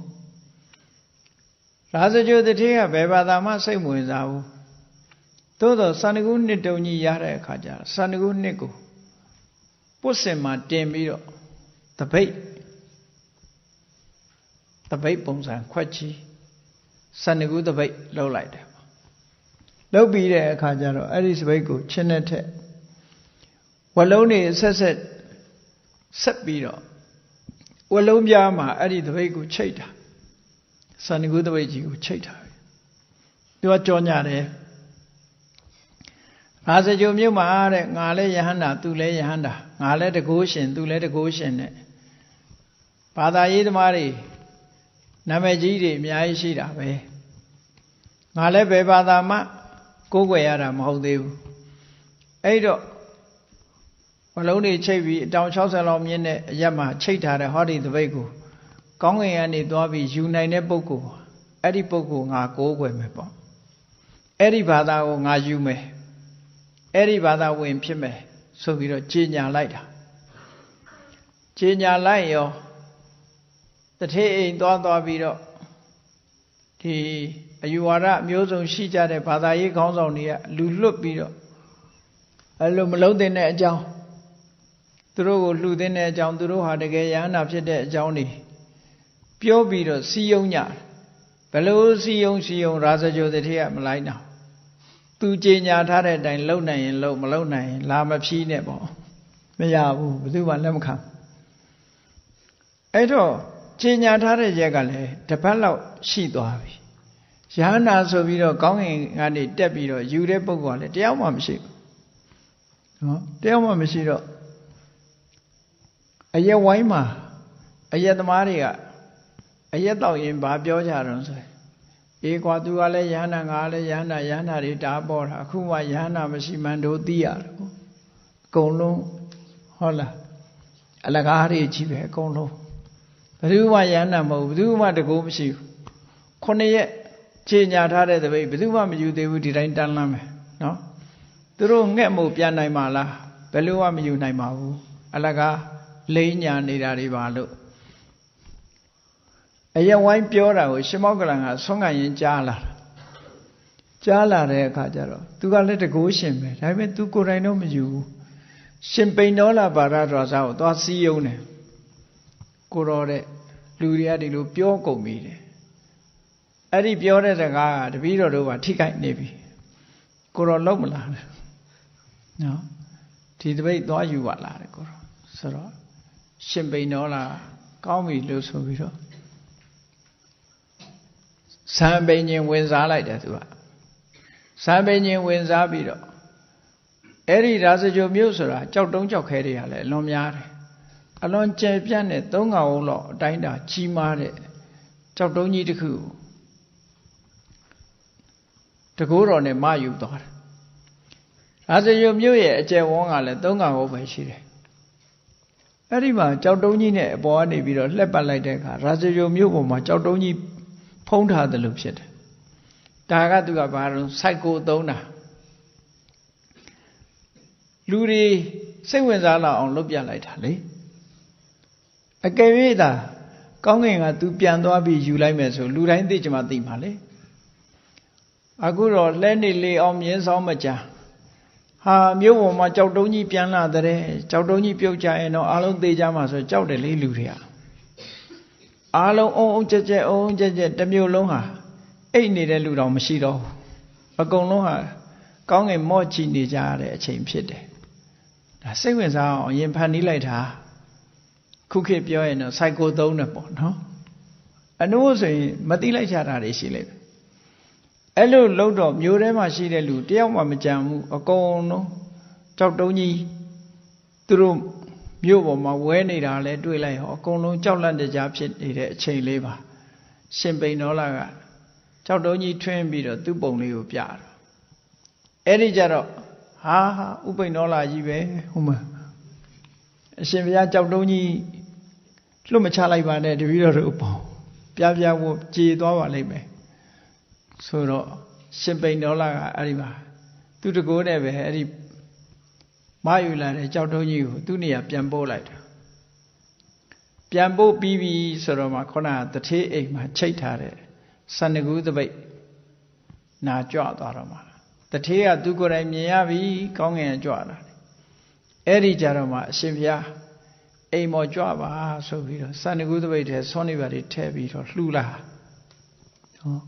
ရာဇဂိုတတိကဘယ်ဘာသာမှစိတ်ဝင်စားဘူးသို့တော့စန္ဒကုနှစ်တုံကြီးရတဲ့အခါကျစန္ဒကုနှစ်ကိုပုစင်မှာတင်ပြီးတော့တပိတ်ပုံစံခွက်ချီစန္ဒကုတပိတ်လှုပ်လိုက်တယ်လှုပ်ပြီးတဲ့အခါကျတော့အဲ့ဒီစပိတ်ကိုချင်းနဲ့ထက်ဝလုံးတွေဆက်ပြီးတော့ဝလုံးပြားမှာအဲ့ဒီတပိတ်ကိုချိတ်တာစန္ဒကုတပိတ်ကြီးကိုချိတ်တာသူကကြောညတယ်ရာဇဂိုမြို့မှာတဲ့ငါလည်းယဟန္တာသူလည်းယဟန္တာငါလည်းတကိုးရှင်သူလည်းတကိုးရှင်နဲ့ဘာသာရေးသမားတွေနာမည်ကြီးတွေအများကြီးရှိတာပဲငါလည်းဘယ်ဘာသာမှကိုးကွယ်ရတာမဟုတ်သေးဘူးအဲ့တော့ဘလုံးတွေချိတ်ပြီးအတောင်60လောက်မြင့်တဲ့အရက်မှာချိတ်ထားတဲ့ဟောဒီတပိတ်ကိုကောင်းကင်ကနေသွားပြီးယူနိုင်တဲ့ပုဂ္ဂိုလ်အဲ့ဒီပုဂ္ဂိုလ်ငါကိုးကွယ်မယ်ပေါ့အဲ့ဒီဘာသာကိုငါယူမယ်အဲ့ဒီဘာသာဝင်ဖြစ်မယ်ဆိုပြီးတော့ကြေညာလိုက်တာကြေညာလိုက်ရောတထေးအိမ်သွားပြီးတော့ဒီအယူဝါဒအမျိုးစုံရှိကြတဲ့ဘာသာရေးခေါင်းဆောင်တွေကလူလွတ်ပြီးတော့အဲ့လိုမလုံးတဲ့တဲ့အကြောင်းသူတို့ကိုလှူတဲ့အကြောင်းသူတို့ဟာတကယ်ယဟနာဖြစ်တဲ့အကြောင်းတွေပြောပြီးတော့စီယုံညဘယ်လိုစီယုံရာဇဂိုတထေးကမလိုက်တော့သူကြေညာထားတဲ့အတိုင်းလုံနိုင်ရင်လုံမလုံနိုင်ရင်လာမဖြီးနဲ့ပေါ့မရဘူးဘယ်သူမှလက်မခံအဲ့တော့ကြေညာထားတဲ့ရက်ကလည်းတစ်ပတ်လောက်ရှိသွားပြီယဟနာဆိုပြီးတော့ကောင်းကင်ကနေတက်ပြီးတော့ယူတဲ့ပုဂ္ဂိုလ်ကလည်းတယောက်မှမရှိဘူးနော်တယောက်မှမရှိတော့အရက်ဝိုင်းမှာအရက်သမားတွေကအရက်တောက်ရင်ဘာပြောကြတော့ဆိုအေးကွာသူကလည်းယဟနာငါလည်းယဟနာတွေတားပေါ်တာအခုမှယဟနာမရှိမှန်တို့သိရတယ်အကုန်လုံးဟုတ်လားအလကားတွေကြီးပဲအကုန်လုံးဘယ်သူမှယဟနာမဟုတ်ဘူးဘယ်သူမှတကူမရှိဘူး9ရက်ခြေညာထားတဲ့တပိတ်ဘယ်သူမှမယူသေးဘူးဒီတိုင်းတန်းလမ်းမယ်နော်သူတို့ငှက်မို့ပြန်နိုင်မှာလားဘယ်လိုမှမယူနိုင်ပါဘူးအလကားလိမ့်ညာနေတာတွေပါလို့အရက်ဝိုင်းပြောတာကိုရှင်မောက္ကလန်ကဆွမ်းခံရင်ကြားလာတဲ့အခါကျတော့သူကလည်းတကိုးရှင်ပဲဒါပေမဲ့သူကိုယ်တိုင်တော့မယူဘူးရှင်ပိန်တော်လာပါရတော်စားကိုသွားစီးယုံတယ်ကိုတော်တဲ့လူတွေကဒီလိုပြောကုန်ပြီတဲ့အဲ့ဒီပြောတဲ့စကားကတပည့်တော်တို့ကထိခိုက်နေပြီကိုတော်လုံးမလားနော်ဒီတပိတ်သွားယူပါလားတဲ့ကိုတော်ဆိုတော့ရှင်ပိန်တော်လာကောင်းပြီလို့ဆိုပြီးတော့စံပိန်ရင်ဝင်စားလိုက်တယ်သူကစံပိန်ရင်ဝင်စားပြီးတော့အဲ့ဒီရာဇဂိုမြို့ဆိုတာကြောက်တုံးကြောက်ခဲတွေကလည်းအလွန်များတယ်အလွန်ကျယ်ပြန့်တဲ့3 កောင်လောက်အတိုင်းတာကြီးမားတဲ့ကြောက်တုံးကြီးတစ်ခုတကိုးတော်နဲ့မယူသွားတယ်ရာဇဂိုမြို့ရဲ့အကျယ်ဝန်းကလည်း3 កောင်ပဲရှိတယ်အဲ့ဒီမှာကြောက်တုံးကြီးနဲ့အပေါ်ကနေပြီးတော့လှက်ပတ်လိုက်တဲ့အခါရာဇဂိုမြို့ပေါ်မှာကြောက်တုံးကြီးဖုံးထားတယ်လို့ဖြစ်တယ်ဒါကသူကဘာလို့စိုက်ကိုသုံးတာလူတွေစိတ်ဝင်စားလောက်အောင်လုပ်ပြလိုက်တာလေအကယ်၍သာကောင်းကင်ကသူပြန်သွားပြီးယူလိုက်မယ်ဆိုလူတိုင်းသိကြမှာသိမှာလေအခုတော့လဲနေလေအောင်မြင်းဆောင်မကြဟာမြို့ပေါ်မှာကြောက်တုံးကြီးပြန်လာတဲ့ကြောက်တုံးကြီးပြုတ်ကြရင်တော့အားလုံးသိကြမှာဆိုကြောက်တယ်လေလူတွေကအားလုံးအုံကြက်တစ်မျိုးလုံးဟာ အိတ်နေတဲ့လူတော်မရှိတော့အကုန်လုံးဟာကောင်းငင်မော့ကြည့်နေကြရတဲ့အချိန်ဖြစ်တယ်ဒါစိတ်ဝင်စားအောင်ရင်ဖန်တီးလိုက်တာခုခေတ်ပြောရင်တော့ psycho သုံးတယ်ပေါ့နော်အနိုးဆိုရင်မသိလိုက်ကြတာတွေရှိလိမ့်မယ်အဲ့လိုလို့တော့မျိုးထဲမှာရှိတဲ့လူတယောက်မှမကြံဘူးအကုန်လုံးကြောက်တုံးကြီးသူတို့မြို့ပေါ်မှာဝဲနေတာလဲတွေ့လိုက်ဟောအကုန်လုံးကြောက်လန့်တကြားဖြစ်နေတဲ့အချိန်လေးပါရှင်ပိန်တော်လာကကြောက်တုံးကြီးထွင်းပြီးတော့သူ့ပုံလေးကိုပြတော့အဲ့ဒီကြတော့ဟာဥပိန်တော်လာကြီးပဲဟုတ်မအရှင်ဘုရားကြောက်တုံးကြီးလွတ်မချလိုက်ပါနဲ့တပည့်တော်တို့ပေါ့ပြပြဝကြေသွားပါလိမ့်မယ်ဆိုတော့ရှင်ပိန်တော်လာကအဲ့ဒီမှာသူတကိုးနဲ့ပဲအဲ့ဒီမယူလာတဲ့ကြောက်တုံးကြီးကိုသူ့နေရာပြန်ပို့လိုက်တာပြန်ပို့ပြီးပြီဆိုတော့မှခုနကတထေးအိမ်မှာချိတ်ထားတဲ့စန္ဒကူးတပိတ်နာကြွသွားတော့မှတထေးကသူကိုယ်တိုင်မြင်ရပြီကောင်းငင်ကြွလာအဲ့ဒီကြတော့မှအရှင်ဘုရားအိမ်မော်ကြွပါဆိုပြီးတော့စန္ဒကူးတပိတ်ထဲဆွမ်းနေပါတွေထည့်ပြီးတော့လှူလာဟော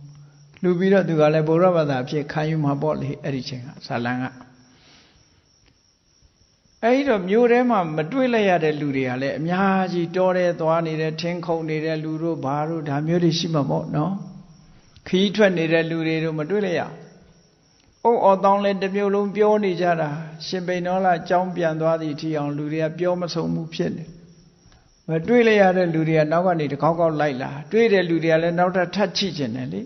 လှူပြီးတော့သူကလည်းဗုဒ္ဓဘာသာအဖြစ်ခံယူမှာပေါ့လေအဲ့ဒီချိန်ကဇာလန်ကအဲ့ဒီတော့မြို့ထဲမှာမတွေ့လိုက်ရတဲ့လူတွေကလည်းအများကြီးတောထဲသွားနေတဲ့ထင်းခုန်နေတဲ့လူတို့ဘာတို့ဒါမျိုးတွေရှိမှာပေါ့နော်ခီးထွက်နေတဲ့လူတွေတို့မတွေ့လိုက်ရအုံအော်တောင်းလဲတစ်မျိုးလုံးပြောနေကြတာရှင်ပိန်တော်လာကြောင်းပြန်သွားသည့်အထိအောင်လူတွေကပြောမဆုံးမှုဖြစ်နေမတွေ့လိုက်ရတဲ့လူတွေကနောက်ကနေတကောက်ကောက်လိုက်လာတွေ့တဲ့လူတွေကလည်းနောက်ထပ်ချိကျင်တယ်လေ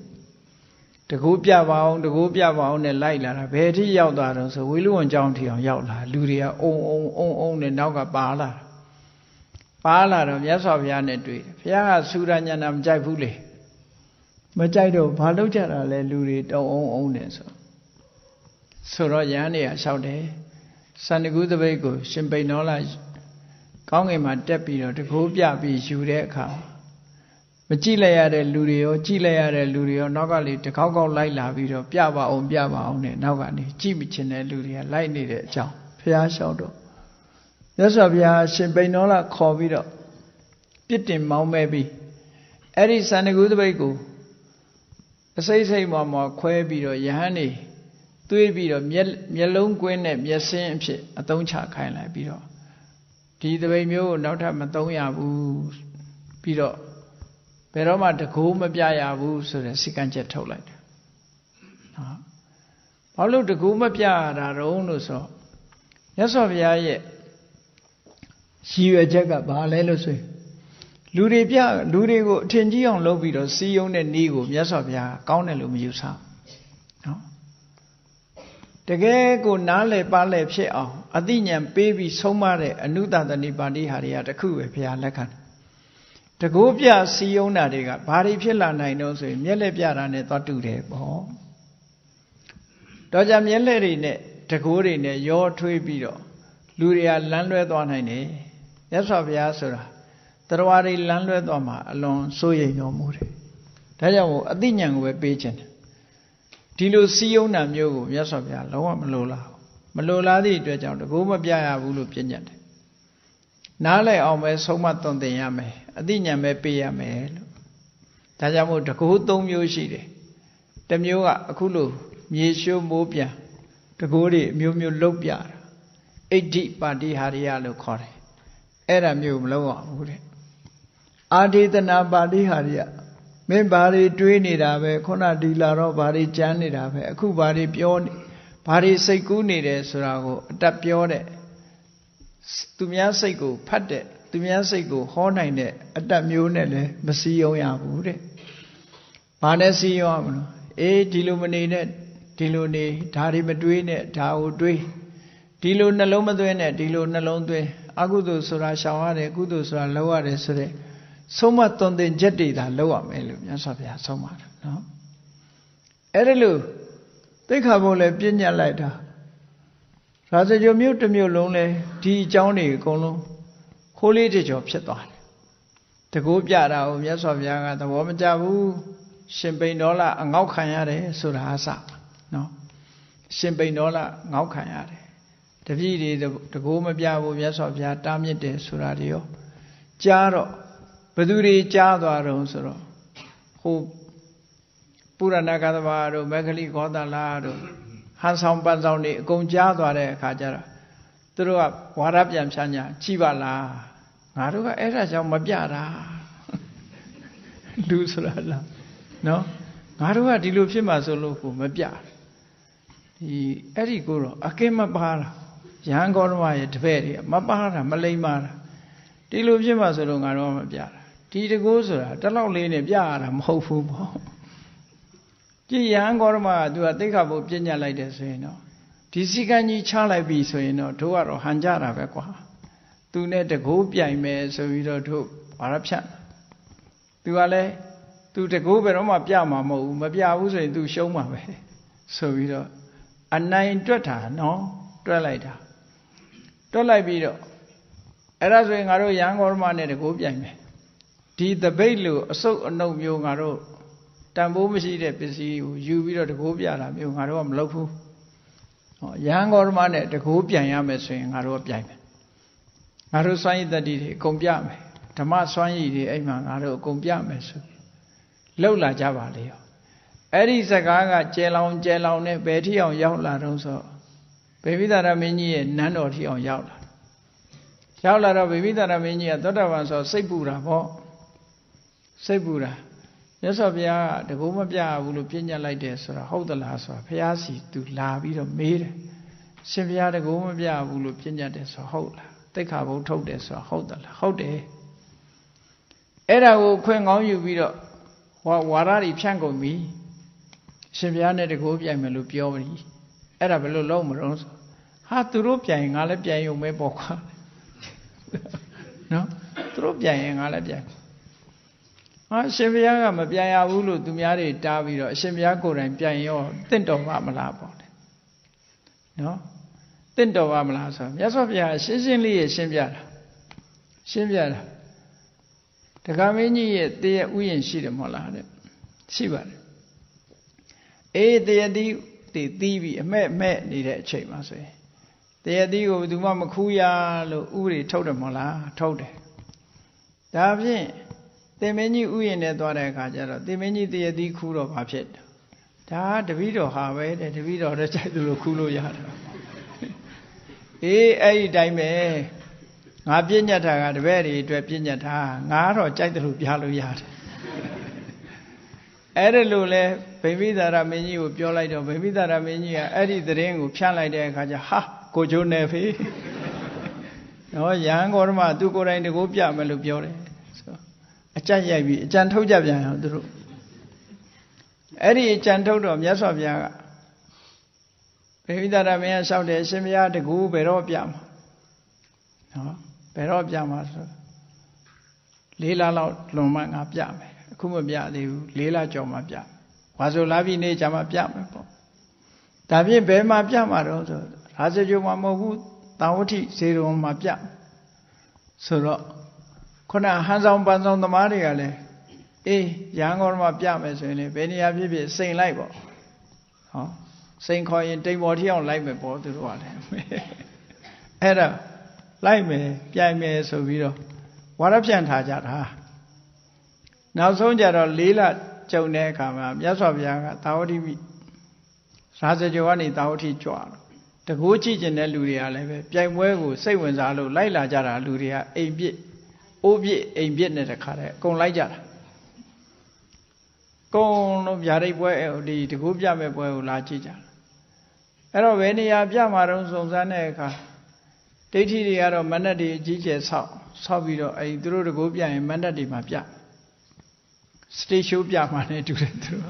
တကူပြပါအောင်တကူပြပါအောင်နဲ့လိုက်လာတာဘယ်ထိရောက်သွားတော့ဆိုဝေလူဝန်ကျောင်းထိအောင်ရောက်လာလူတွေကအုံနဲ့နောက်ကပါလာတော့မြတ်စွာဘုရားနဲ့တွေ့တယ်ဘုရားကဆူရညနာမကြိုက်ဘူးလေမကြိုက်တော့ဘာလုပ်ကြတာလဲလူတွေတုံအုံနဲ့ဆိုတော့ယဟန်တွေကလျှောက်တယ်စန္ဒကူးတပိတ်ကိုရှင်ပိန်တော်လာကောင်းငင်မှာတက်ပြီးတော့တကူပြပြီးယူတဲ့အခါမကြည့်လိုက်ရတဲ့လူတွေရောကြည့်လိုက်ရတဲ့လူတွေရောနောက်ကလေတကောက်ကောက်လိုက်လာပြီးတော့ပြပါအောင်နဲ့နောက်ကနေကြည့်မချင်တဲ့လူတွေကလိုက်နေတဲ့အကြောင်းဘုရားလျှောက်တော့မြတ်စွာဘုရားရှင်ပိန်တော်လာခေါ်ပြီးတော့ပြစ်တင်မောင်းမဲ့ပြီးအဲ့ဒီစန္ဒကူးတပိတ်ကိုအစိမ့်မော်ခွဲပြီးတော့ယဟန်နေသွေးပြီးတော့မျက်လုံးကွင်းနဲ့မျက်စင်းအဖြစ်အသုံးချခိုင်းလိုက်ပြီးတော့ဒီတပိတ်မျိုးကိုနောက်ထပ်မသုံးရဘူးပြီးတော့ဘယ်တော့မှတကူမပြရဘူးဆိုတဲ့စိတ်ကံချက်ထုတ်လိုက်တယ်နော်ဘာလို့တကူမပြရတာတုံးလို့ဆိုမြတ်စွာဘုရားရဲ့ရည်ရွယ်ချက်ကဘာလဲလို့ဆိုရင်လူတွေကိုအထင်ကြီးအောင်လုပ်ပြီးတော့စီးယုံတဲ့နည်းကိုမြတ်စွာဘုရားကောင်းတယ်လို့မယူဆနော်တကယ်ကိုနားလည်ပါလည်ဖြစ်အောင်အသိဉာဏ်ပေးပြီးဆုံးမတဲ့အနုတတနိပါဠိဟာတွေကတခုပဲဘုရားလက်ခံတကိုးပြစီယုံတာတွေကဘာတွေဖြစ်လာနိုင်တော့ဆိုရင်မျက်လက်ပြတာနဲ့သွားတူတယ်ပေါ့တော့ကြမျက်လက်တွေနဲ့တကိုးတွေနဲ့ရောထွေးပြီးတော့လူတွေကလမ်းလွဲသွားနိုင်တယ်မြတ်စွာဘုရားဆိုတာတရားတွေလမ်းလွဲသွားမှာအလွန်စိုးရိမ်တော်မူတယ်ဒါကြောင့်မို့အသိဉာဏ်ကိုပဲပေးခြင်းဒီလိုစီယုံတာမျိုးကိုမြတ်စွာဘုရားလုံးဝမလိုလားမလိုလားသည့်အတွက်ကြောင့်တကိုးမပြရဘူးလို့ပြညတ်တယ်နားလည်အောင်ပဲဆုံးမသွန်သင်ရမယ်အသိဉာဏ်ပဲပေးရမယ်လို့ဒါကြောင့်မို့တကူ၃မျိုးရှိတယ်တစ်မျိုးကအခုလိုမြေရှိုးမိုးပြန်တကူတွေအမျိုးမျိုးလုတ်ပြတာအဋ္ဌိပါတိဟာရိယလို့ခေါ်တယ်အဲ့ဒါမျိုးမလုပ်အောင်ဘူးတဲ့အာဒေသနာပါတိဟာရိယမင်းဘာတွေတွေးနေတာပဲခုနဒီလာတော့ဘာတွေကြမ်းနေတာပဲအခုဘာတွေပြောနေဘာတွေစိတ်ကူးနေတယ်ဆိုတာကိုအတတ်ပြောတဲ့သူများစိတ်ကိုဖတ်တဲ့သူများစိတ်ကိုဟောနိုင်တဲ့အတ္တမျိုးနဲ့လည်းမစည်းရုံးရဘူးတဲ့။ဘာနဲ့စည်းရုံးရမလို့ဒီလိုမနေနဲ့ဒီလိုနေဒါတွေမတွေးနဲ့ဒါကိုတွေးဒီလိုနှလုံးမသွင်းနဲ့ဒီလိုနှလုံးသွင်းအကုသိုလ်ဆိုတာရှောင်ရတယ်ကုသိုလ်ဆိုတာလုပ်ရတယ်ဆိုတဲ့ဆုံးမသွန်သင်ချက်တွေဒါလုပ်ရမယ်လို့မြတ်စွာဘုရားဆုံးမတာနော်။အဲ့ဒါလို့သိက္ခာပုဒ်လည်းပြညတ်လိုက်တာရာဇဂိုမြို့တစ်မြို့လုံးလဲဒီအကြောင်းတွေအကုန်လုံးခိုးလေးတကြောဖြစ်သွားတယ်တကူပြတာကိုမြတ်စွာဘုရားကသဘောမကျဘူးရှင်ပိန်တော်လာအငေါက်ခံရတယ်ဆိုတာအစနော်ရှင်ပိန်တော်လာငေါက်ခံရတယ်တပည့်တွေတကူမပြဘူးမြတ်စွာဘုရားတားမြစ်တယ်ဆိုတာတွေရောကြားတော့ဘသူတွေကြားသွားတော့ဆိုတော့ဟို ပုရဏဂသဘာတို့မဂ္ဂလိဂောသလာတို့ဟန်ဆောင်ပန်းဆောင်တွေအကုန်ကြားသွားတဲ့အခါကျတော့သူတို့ကဝါဒပြန်ဖြန့်ညာကြည်ပါလားငါတို့ကအဲ့ဒါကြောင့်မပြတာလူဆိုတာလားနော်ငါတို့ကဒီလိုဖြစ်မှာဆိုလို့ကိုမပြဒီအဲ့ဒီကိုတော့အကင်းမပါတာရဟန်းဂေါတမရဲ့တပည့်တွေမပါတာမလိမ္မာတာဒီလိုဖြစ်မှာဆိုတော့ငါတို့ကမပြတာဒီတကူဆိုတာတလောက်လေးနဲ့ပြရတာမဟုတ်ဘူးပေါ့ကြည်ရဟန်းဂေါတမကသူကသိက္ခာပုဒ်ပြညတ်လိုက်တယ်ဆိုရင်တော့ဒီစည်းကမ်းကြီးချလိုက်ပြီဆိုရင်တော့တို့ကတော့ဟန်ကြတာပဲကွာသူနဲ့တကူပြိုင်မယ်ဆိုပြီးတော့တို့ဘာရဖြတ်သူကလည်းသူတကူဘယ်တော့မှပြမှာမဟုတ်ဘူးမပြဘူးဆိုရင်သူရှုံးမှာပဲဆိုပြီးတော့အနိုင်တွက်တာနော်တွက်လိုက်တာတွက်လိုက်ပြီးတော့အဲ့ဒါဆိုရင်ငါတို့ရဟန်းဂေါတမနဲ့တကူပြိုင်မယ်ဒီတပိတ်လို့အစုပ်အနှုတ်မျိုးငါတို့တန်ဖိုးမရှိတဲ့ပစ္စည်းကိုယူပြီးတော့တကူပြတာမျိုးငါတို့ကမလုပ်ဘူးဟောရဟန်းဂေါတမနဲ့တကူပြိုင်ရမယ်ဆိုရင်ငါတို့ကပြိုင်မယ်ငါတို့စွမ်းရည်တတ္တိတွေအကုန်ပြမယ်ဓမ္မစွမ်းရည်တွေအဲ့မှာငါတို့အကုန်ပြမယ်ဆိုလှုပ်လာကြပါလေရောအဲ့ဒီစကားကကျဲလောင်နဲ့ဘယ်ထိအောင်ရောက်လာတော့ဆိုဗေမိသာရမင်းကြီးရဲ့နန်းတော်ထိအောင်ရောက်လာတော့ဗေမိသာရမင်းကြီးကသောတာပန်ဆိုစိတ်ပူတာပေါ့စိတ်ပူတာမြတ်စွာဘုရားကတကူမပြဘူးလို့ပြညတ်လိုက်တယ်ဆိုတာဟုတ်သလားဆိုတာဘုရားစီသူလာပြီးတော့မေးတယ်ရှင်ဘုရားတကူမပြဘူးလို့ပြညတ်တယ်ဆိုဟုတ်လားသိက္ခာပုဒ်ထုတ်တယ်ဆိုတာဟုတ်သလားဟုတ်တယ်အဲ့ဒါကိုခွင့်ကောင်းယူပြီးတော့ဝါရတွေဖြန့်ကုန်ပြီရှင်ဘုရားနဲ့တကူပြိုင်မယ်လို့ပြောပြီအဲ့ဒါဘယ်လိုလုပ်မလို့ဆိုဟာသူတို့ပြိုင်ငါလည်းပြိုင်ရုံပဲပေါ့ကွာနော်သူတို့ပြိုင်ရင်ငါလည်းပြိုင်ဟာရှင်ဘုရားကမပြိုင်ရဘူးလို့သူများတွေတားပြီးတော့အရှင်ဘုရားကိုယ်တိုင်ပြိုင်ရောတင့်တော်ပါမလားပေါ့လေနော်တင့်တော်ပါမလားဆိုမြတ်စွာဘုရားရှင်းရှင်းလေးရှင်းပြတာတက္ကမင်းကြီးရဲ့တရဥယျာဉ်ရှိတယ်မဟုတ်လားတဲ့ရှိပါတယ်အေးတရတိတီးပြီးအမဲ့နေတဲ့အချိန်မှာဆိုရင်တရတိကိုဘယ်သူမှမခူးရလို့ဥပဒေထုတ်တယ်မဟုတ်လားထုတ်တယ်ဒါဖြင့်တင်မင်းကြီးဥယျာဉ်နဲ့သွားတဲ့အခါကျတော့တင်မင်းကြီးတရတိခူးတော့ဘာဖြစ်ဒါတပည့်တော်ဟာပဲတဲ့တပည့်တော်လည်းကြိုက်တယ်လို့ခူးလို့ရတယ်အေးအဲ့ဒီတိုင်းပဲငါပြည့်ညတ်တာကတပည့်တွေအတွက်ပြည့်ညတ်တာငါတော့ကြိုက်တယ်လို့ပြလို့ရတယ်အဲ့ဒါလို့လဲဗိမိသာရမင်းကြီးကိုပြောလိုက်တော့ဗိမိသာရမင်းကြီးကအဲ့ဒီသတင်းကိုဖြန့်လိုက်တဲ့အခါကျဟာကိုကျိုးနေဖေးနော်ရဟန်းဂေါတမသူကိုယ်တိုင်တကူပြမယ်လို့ပြောတယ်ဆိုအကြံရိုက်ပြီးအကြံထုတ်ကြပြန်အောင်သူတို့အဲ့ဒီအကြံထုတ်တော့မြတ်စွာဘုရားကဗိမိသာရမင်းကလျှောက်တယ်ရှင်ဘုရားတကူဘယ်တော့ပြမှာနော်ဘယ်တော့ပြမှာဆို4 လလောက်လွန်မှငါပြမယ်အခုမပြသေးဘူး4 လကျော်မှပြဝါဆိုလာပြီနေကြမှာပြမယ်ပေါ့ဒါဖြင့်ဘယ်မှာပြမှာတော့ဆိုရာဇဂိုမှာမဟုတ်ဘူးတာဝတိဇေရုံမှာပြဆိုတော့ခုနဟန်ဆောင်ပန်းဆောင်သမားတွေကလည်းအေးရဟန်းဂေါတမပြမယ်ဆိုရင်လည်းဘယ်နေရာဖြစ်ဖြစ်စိန်လိုက်ပေါ့ဟောစိန်ခေါ်ရင်တိမ်ပေါ်ထီအောင်လိုက်မယ်ပေါ့သူတို့ကလည်းအဲ့ဒါလိုက်မယ်ပြိုင်မယ်ဆိုပြီးတော့ဝါရဖြန့်ထားကြတာနောက်ဆုံးကြတော့4 လကျုံတဲ့အခါမှာမြတ်စွာဘုရားကတာဝတိမိရာဇဂိုကနေတာဝတိကြွတော့တကူကြည့်ကျင်တဲ့လူတွေကလည်းပဲပြိုင်ပွဲကိုစိတ်ဝင်စားလို့လိုက်လာကြတာလူတွေကအိမ်ပြစ်အိုးပြစ်အိမ်ပြစ်နဲ့တခါတည်းအကုန်လိုက်ကြတာကုန်းလုံးဗျာဒိတ်ပွဲဒီတကူပြမဲ့ပွဲကိုလာကြည့်ကြအဲ့တော့ဘယ်နေရာပြမှာတော့စုံစမ်းတဲ့အခါဒိဋ္ဌိတွေကတော့မဏ္ဍတွေအကြီးကျယ်ဆောက်ပြီးတော့အဲ့သူတို့တကူပြရင်မဏ္ဍတွေမှာပြစတေးရှိုးပြမှာနဲ့တူတယ်သူတို့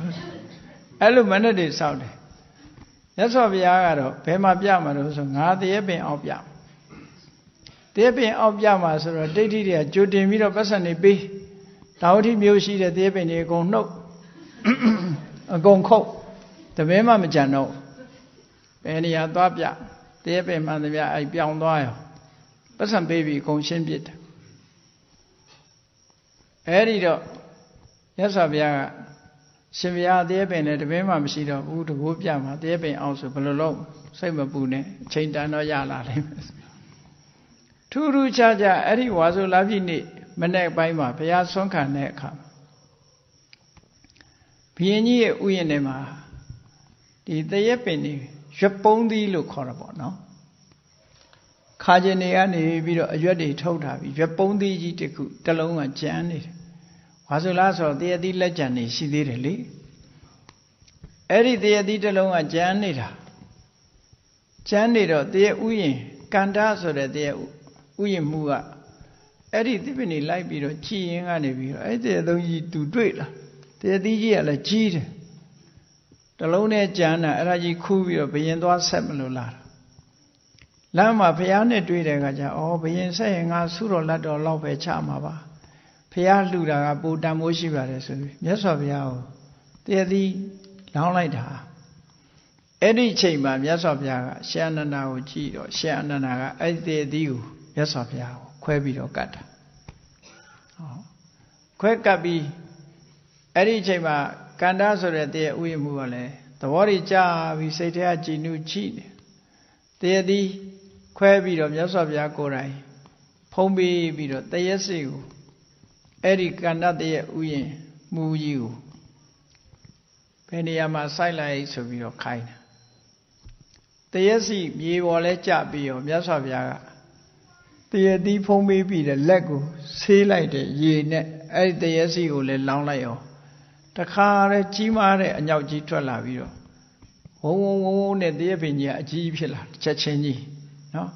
အဲ့လိုမဏ္ဍတွေဆောက်တယ်မြတ်စွာဘုရားကတော့ဘယ်မှာပြမှာလို့ဆိုငါတရေပင်အောက်ပြတရေပင်အောက်ပြမှာဆိုတော့ဒိဋ္ဌိတွေကကြိုတင်ပြီးတော့ပတ်စံနေပေးတာဝတိမျိုးရှိတဲ့တရေပင်တွေအကုန်နှုတ်အကုန်ခုတ်တပင်းမှမကြံတော့ဘယ်နေရာသွားပြတရေပင်မှန်သမျှအဲ့ပြောင်းသွားရောပတ်စံပေးပြီးအကုန်ရှင်းပြစ်တယ်အဲ့ဒီတော့မြတ်စွာဘုရားကရှင်ဘုရားတရေပင်နဲ့တပင်းမှမရှိတော့ဘူးတကူပြမှာတရေပင်အောင်ဆိုဘယ်လိုလုပ်စိတ်မပူနဲ့အချိန်တန်တော့ရလာလိမ့်မယ်ထူးထူးခြားခြားအဲ့ဒီဝါဆိုလာပြီနေ့မနေ့ပိုင်းမှာဘုရားဆွမ်းခံတဲ့အခါ ဘုရင်ကြီးရဲ့ဥယျာဉ်ထဲမှာဒီတရက်ပင်တွေရွက်ပုံးသီးလို့ခေါ်တာပေါ့နော်ခါကျင်တွေကနေပြီးတော့အရွက်တွေထုတ်ထားပြီးရွက်ပုံးသီးကြီးတစ်ခုတစ်လုံးကကျန်နေတယ်ဝါဆိုလားဆိုတော့တရက်သီးလက်ကျန်နေရှိသေးတယ်လေအဲ့ဒီတရက်သီးတစ်လုံးကကျန်နေတာကျန်နေတော့တရက်ဥယျာဉ်ကန္တာဆိုတဲ့တရက်ဥယျာဉ်မှုကအဲ့ဒီသစ်ပင်တွေလိုက်ပြီးတော့ကြည်ရင်ကနေပြီးတော့အဲ့ဒီတရက်သုံးကြီးသူတွေ့လာတရက်သီးကြီးကလည်းကြီးတယ်တလုံးနဲ့ကြမ်းတာအဲ့ဒါကြီးခူးပြီးတော့ဘယင်သွားဆက်မလို့လာတာလမ်းမှာဘုရားနဲ့တွေ့တဲ့အခါကျဘယင်ဆက်ရင်ငါဆုတော်လက်တော်လောက်ပဲချမှာပါဘုရားလှူတာကပူတန်မိုးရှိပါတယ်ဆိုပြီးမြတ်စွာဘုရားကိုတရက်သီးလောင်းလိုက်တာအဲ့ဒီချိန်မှာမြတ်စွာဘုရားကရှင်အနန္ဒာကိုကြည့်တော့ရှင်အနန္ဒာကအဲ့ဒီတရက်သီးကိုမြတ်စွာဘုရားကိုခွဲပြီးတော့ကတ်တာခွဲကတ်ပြီးအဲ့ဒီချိန်မှာကန္တာဆိုတဲ့တရက်ဥယျာဉ်မှုကလည်းသဘောတွေကြပြီးစိတ်ထဲကကြည်နူးချိနေတရက်သီးခွဲပြီးတော့မြတ်စွာဘုရားကိုယ်တိုင်ဖုံးပေးပြီးတော့တရက်စီကိုအဲ့ဒီကန္တာတရက်ဥယျာဉ်မှုကြီးကိုဘယ်နေရာမှာစိုက်လိုက်ဆိုပြီးတော့ခိုင်းတာတရက်စီမြေပေါ်လဲကြပြီးတော့မြတ်စွာဘုရားကတရက်သီးဖုံးပေးပြီးတဲ့လက်ကိုဆေးလိုက်တဲ့ရေနဲ့အဲ့ဒီတရက်စီကိုလည်းလောင်းလိုက်အောင်တခါတည်းကြီးမားတဲ့အညောက်ကြီးထွက်လာပြီးတော့ဝုန်းဝုန်းဝုန်းနဲ့တရက်ပင်ကြီးကအကြီးဖြစ်လာချက်ချင်းကြီးနော်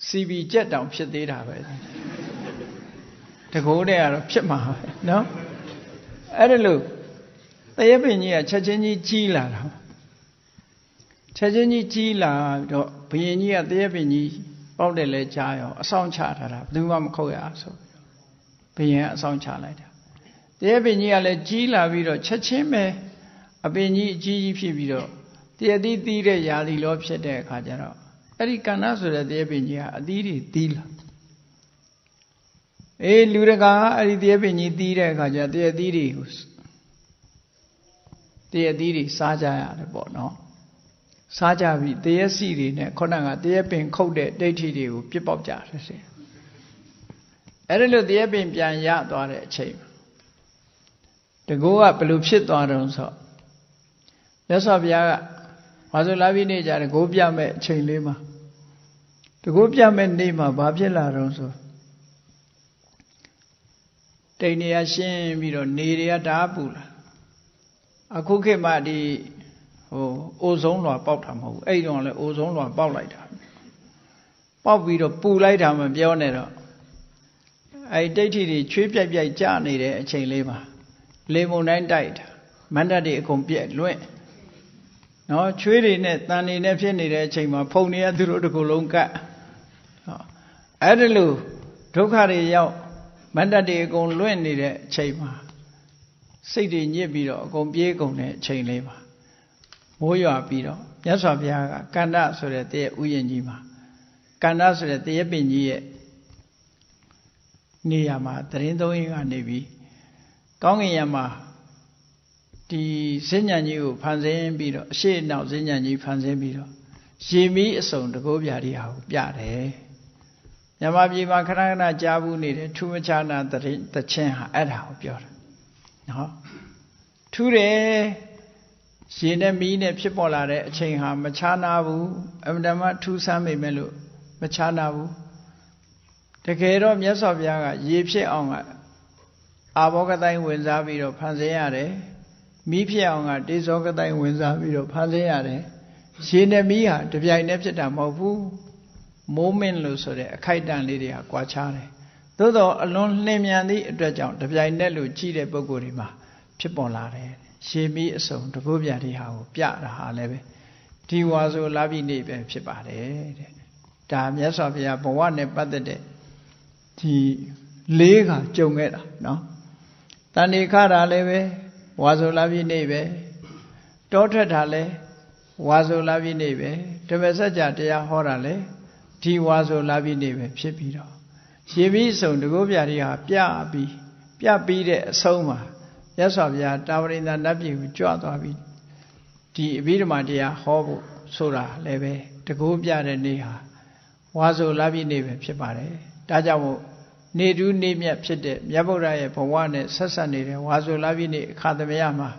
စီဘီကြက်တောင်ဖြစ်သေးတာပဲတကိုးတဲ့ကတော့ဖြစ်မှာပဲနော်အဲ့ဒါလို့တရက်ပင်ကြီးကချက်ချင်းကြီးကြီးလာတာချက်ချင်းကြီးကြီးလာတော့ဘုရင်ကြီးကတရက်ပင်ကြီးပေါက်တယ်လဲကြားရောအဆောင်ချထားတာဘယ်သူမှမခုတ်ရဆိုဘုရင်ကအဆောင်ချလိုက်တာတရက်ပင်ကြီးကလည်းကြီးလာပြီးတော့ချက်ချင်းပဲအပင်ကြီးအကြီးကြီးဖြစ်ပြီးတော့တရက်သီးသီးတဲ့ຢာလီလောဖြစ်တဲ့အခါကျတော့အဲ့ဒီကန္နာဆိုတဲ့တရက်ပင်ကြီးကအသီးတွေသီးလာလူတကာအဲ့ဒီတရက်ပင်ကြီးသီးတဲ့အခါကျတရက်သီးတွေကိုတရက်သီးတွေစားကြရတယ်ပေါ့နော်စားကြပြီးတရက်စီတွေနဲ့ခုနကတရက်ပင်ခုတ်တဲ့ဒိဋ္ဌိတွေကိုပြစ်ပေါက်ကြတယ်ဆိုအဲ့ဒါလို့တရက်ပင်ပြန်ရသွားတဲ့အချိန်တကူကဘယ်လိုဖြစ်သွားတုံးဆိုမြတ်စွာဘုရားကဝါဆိုလာပြီးနေကြတကူပြမဲ့အချိန်လေးမှာတကူပြမဲ့နေ့မှာဘာဖြစ်လာတုံးဆိုတိမ်နေရရှင်းပြီးတော့နေတွေကဓာတ်ပူလာအခုခေတ်မှဒီအိုဆုံးလွှာပေါက်တာမဟုတ်ဘူးအဲ့တုန်းကလည်းအိုဆုံးလွှာပေါက်လိုက်တာပေါက်ပြီးတော့ပူလိုက်တာမပြောနဲ့တော့အဲ့ဒိဋ္ဌိတွေချွေးပြိုက်ပြိုက်ကြနေတဲ့အချိန်လေးမှာလေမုန်တိုင်းတိုက်တာမန္တတွေအကုန်ပြက်လွင့်နော်ချွေးတွေနဲ့တန်တွေနဲ့ဖြစ်နေတဲ့အချိန်မှာဖုန်တွေကသူတို့တစ်ခုလုံးကတ်အဲ့ဒါလို့ဒုက္ခတွေရောက်မန္တတွေအကုန်လွင့်နေတဲ့အချိန်မှာစိတ်တွေညစ်ပြီးတော့အကုန်ပြေးကုန်တဲ့အချိန်လေးမှာမိုးရွာပြီးတော့မြတ်စွာဘုရားကကန္တဆိုတဲ့တရက်ဥယျာဉ်ကြီးမှာကန္တဆိုတဲ့တရက်ပင်ကြီးရဲ့နေရာမှာတရင်သုံးရင်ကနေပြီးကောင်းကင်ယံမှာဒီစဉ္ညာကြီးကိုဖန်ဆင်းပြီးတော့အရှိနောက်စဉ္ညာကြီးဖန်ဆင်းပြီးတော့ရေမီးအစုံတကိုးပြားတွေဟာကိုပြတယ်ညမပြည်မှာခဏခဏကြားဘူးနေတဲ့ထူးမခြားနာတခြင်းဟာအဲ့ဒါကိုပြောတာနော်ထူးတယ်ရေနဲ့မီးနဲ့ဖြစ်ပေါ်လာတဲ့အချိန်ဟာမခြားနာဘူးအမှန်တမ်းထူးဆန်းမိမယ်လို့မခြားနာဘူးတကယ်တော့မြတ်စွာဘုရားကရေဖြစ်အောင်ကအာဘောဂတိုင်းဝင်စားပြီးတော့ဖန်ဆင်းရတယ်မီးဖြစ်အောင်ကတေဇောဂတိုင်းဝင်စားပြီးတော့ဖန်ဆင်းရတယ်ရေနဲ့မီးဟာတပြိုင်တည်းဖြစ်တာမဟုတ်ဘူးမိုးမင်းလို့ဆိုတဲ့အခိုက်အတန့်လေးတွေကကွာခြားတယ်သို့တော့အလွန်လျင်မြန်သည့်အတွက်ကြောင့်တပြိုင်တည်းလို့ကြီးတဲ့ပုဂ္ဂိုလ်တွေမှာဖြစ်ပေါ်လာတယ်ရေမီးအစုံတကိုးပြားတွေဟာကိုပြတာဟာလည်းပဲဒီဝါဆိုလာပြီနေပဲဖြစ်ပါတယ်တဲ့ဒါမြတ်စွာဘုရားဘဝနဲ့ပတ်သက်တဲ့ဒီလေးခါကြုံခဲ့တာနော်တဏိခါတာလည်းပဲဝါဆိုလာပြီနေပဲတောထွက်တာလည်းဝါဆိုလာပြီနေပဲဓမ္မစကြာတရားဟောတာလည်းဒီဝါဆိုလာပြီနေပဲဖြစ်ပြီးတော့ရေပြီးစုံတကိုးပြားတွေဟာပြပြီးတဲ့အဆုံးမှာမြတ်စွာဘုရားတာဝရိန္ဒနတ်ပြည်ကိုကြွသွားပြီးဒီအဘိဓမ္မာတရားဟောဖို့ဆိုတာလည်းပဲတကိုးပြတဲ့နေ့ဟာဝါဆိုလာပြီနေပဲဖြစ်ပါတယ်ဒါကြောင့်မို့ နေတူးနေမြတ်ဖြစ်တဲ့မြတ်ဗုဒ္ဓရဲ့ဘဝနဲ့ဆက်ဆက်နေတဲ့ဝါဆိုလပြည့်နေ့အခါသမယမှာ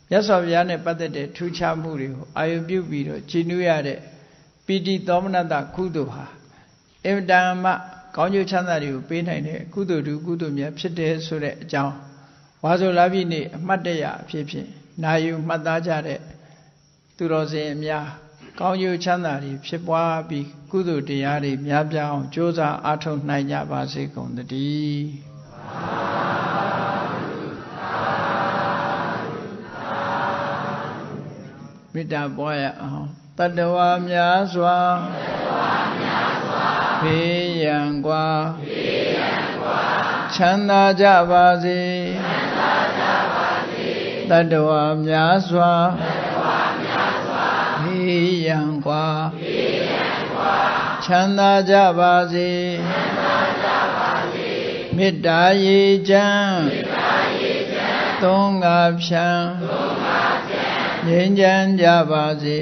မြတ်စွာဘုရားနဲ့ပတ်သက်တဲ့ထူးခြားမှုတွေကိုအာရုံပြုပြီးတော့ကြည်နူးရတဲ့ပီတိသောမနတကုသိုလ်ဟာအင်တန်မှကောင်းကျိုးချမ်းသာတွေကိုပေးနိုင်တဲ့ကုသိုလ်တူကုသိုလ်မြတ်ဖြစ်တယ်ဆိုတဲ့အကြောင်းဝါဆိုလပြည့်နေ့အမှတ်တရအဖြစ်ဖြင့်နာယူမှတ်သားကြတဲ့သူတော်စင်အများကောင်းကျိုးချမ်းသာတွေဖြစ်ပွားပြီးကုသိုလ်တရားတွေများပြားအောင်ကြိုးစားအားထုတ်နိုင်ကြပါစေကုန်သတည်းမေတ္တာပွားရအောင်တတ္တဝါများစွာဘေးရန်กว่าချမ်းသာကြပါစေတတ္တဝါများစွာဘေးရန်กว่าချမ်းသာကြပါစေမေတ္တာရေချမ်းသုံးငါဖြံငြိမ်းချမ်းကြပါစေ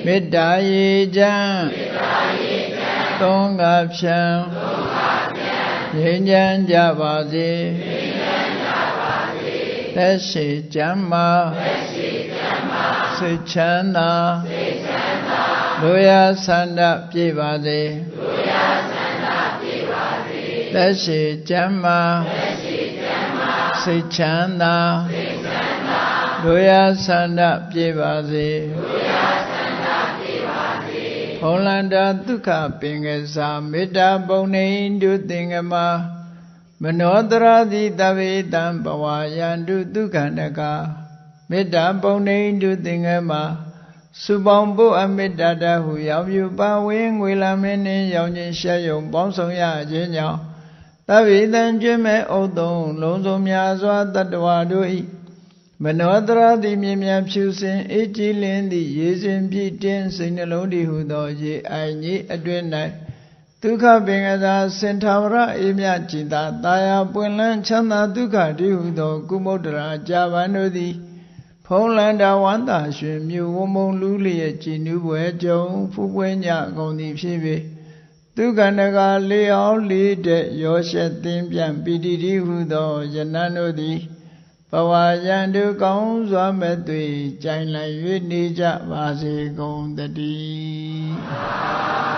မေတ္တာရေချမ်းသုံးငါဖြံငြိမ်းချမ်းကြပါစေသက်ရှိကျမ်းမာစိတ်ချမ်းသာလူရဆန္ဒပြည့်ပါစေသက်ရှိကျမ်းမာစိတ်ချမ်းသာလူရဆန္ဒပြည့်ပါစေဖုံးလန္တာဒုက္ခပင်ကစားမေတ္တာပုံနေတုသင်္ကမမနောတရာတိတဗေတံဘဝယန္တုဒုက္ခနကမေတ္တာပုံနေတုသင်္ကမစုပေါင်းဖို့အမေတ္တာတဟုရောက်ပြုပါဝင်းငွေလာမင်းနှင့်ရောင်ခြင်းရှက်ယုံပေါင်းဆောင်ရခြင်းကြောင့်တဗေတံကျွမ်းမဲ့ဥသုံးလုံးစုံများစွာတတ္တဝါတို့၏မနောတရာတိမြင်မြဖြူစင်အေးကြည်လင်းသည့်ရေစင်ပြည့်တင်းစိတ်နှလုံးတည်ဟုသောရေအိုင်ကြီးအတွင်၌ဒုက္ခပင်ကသာစင်ထာဝရအေးမြจิตတာယာပွင့်လန်းချမ်းသာဒုက္ခတည်ဟုသောကုမုဒ္ဒရာကြာပန်တို့သည်ဖုံးလန္တာဝန္တာရွှင်မြူဝမုံလူလျက်ကြည်နူးပွဲကြုံဖူးပွဲညကုန်သည်ဖြစ်၍ဒုက္ခနကလေးအောင်လေးတဲ့ရောရှက်သင်ပြန်ပီတိတည်ဟုသောယနန်တို့သည်ဘဝယန္တုကောင်းစွာမဲ့သွေကြိုင်လိုက်၍နေကြပါစေကုန်တည်း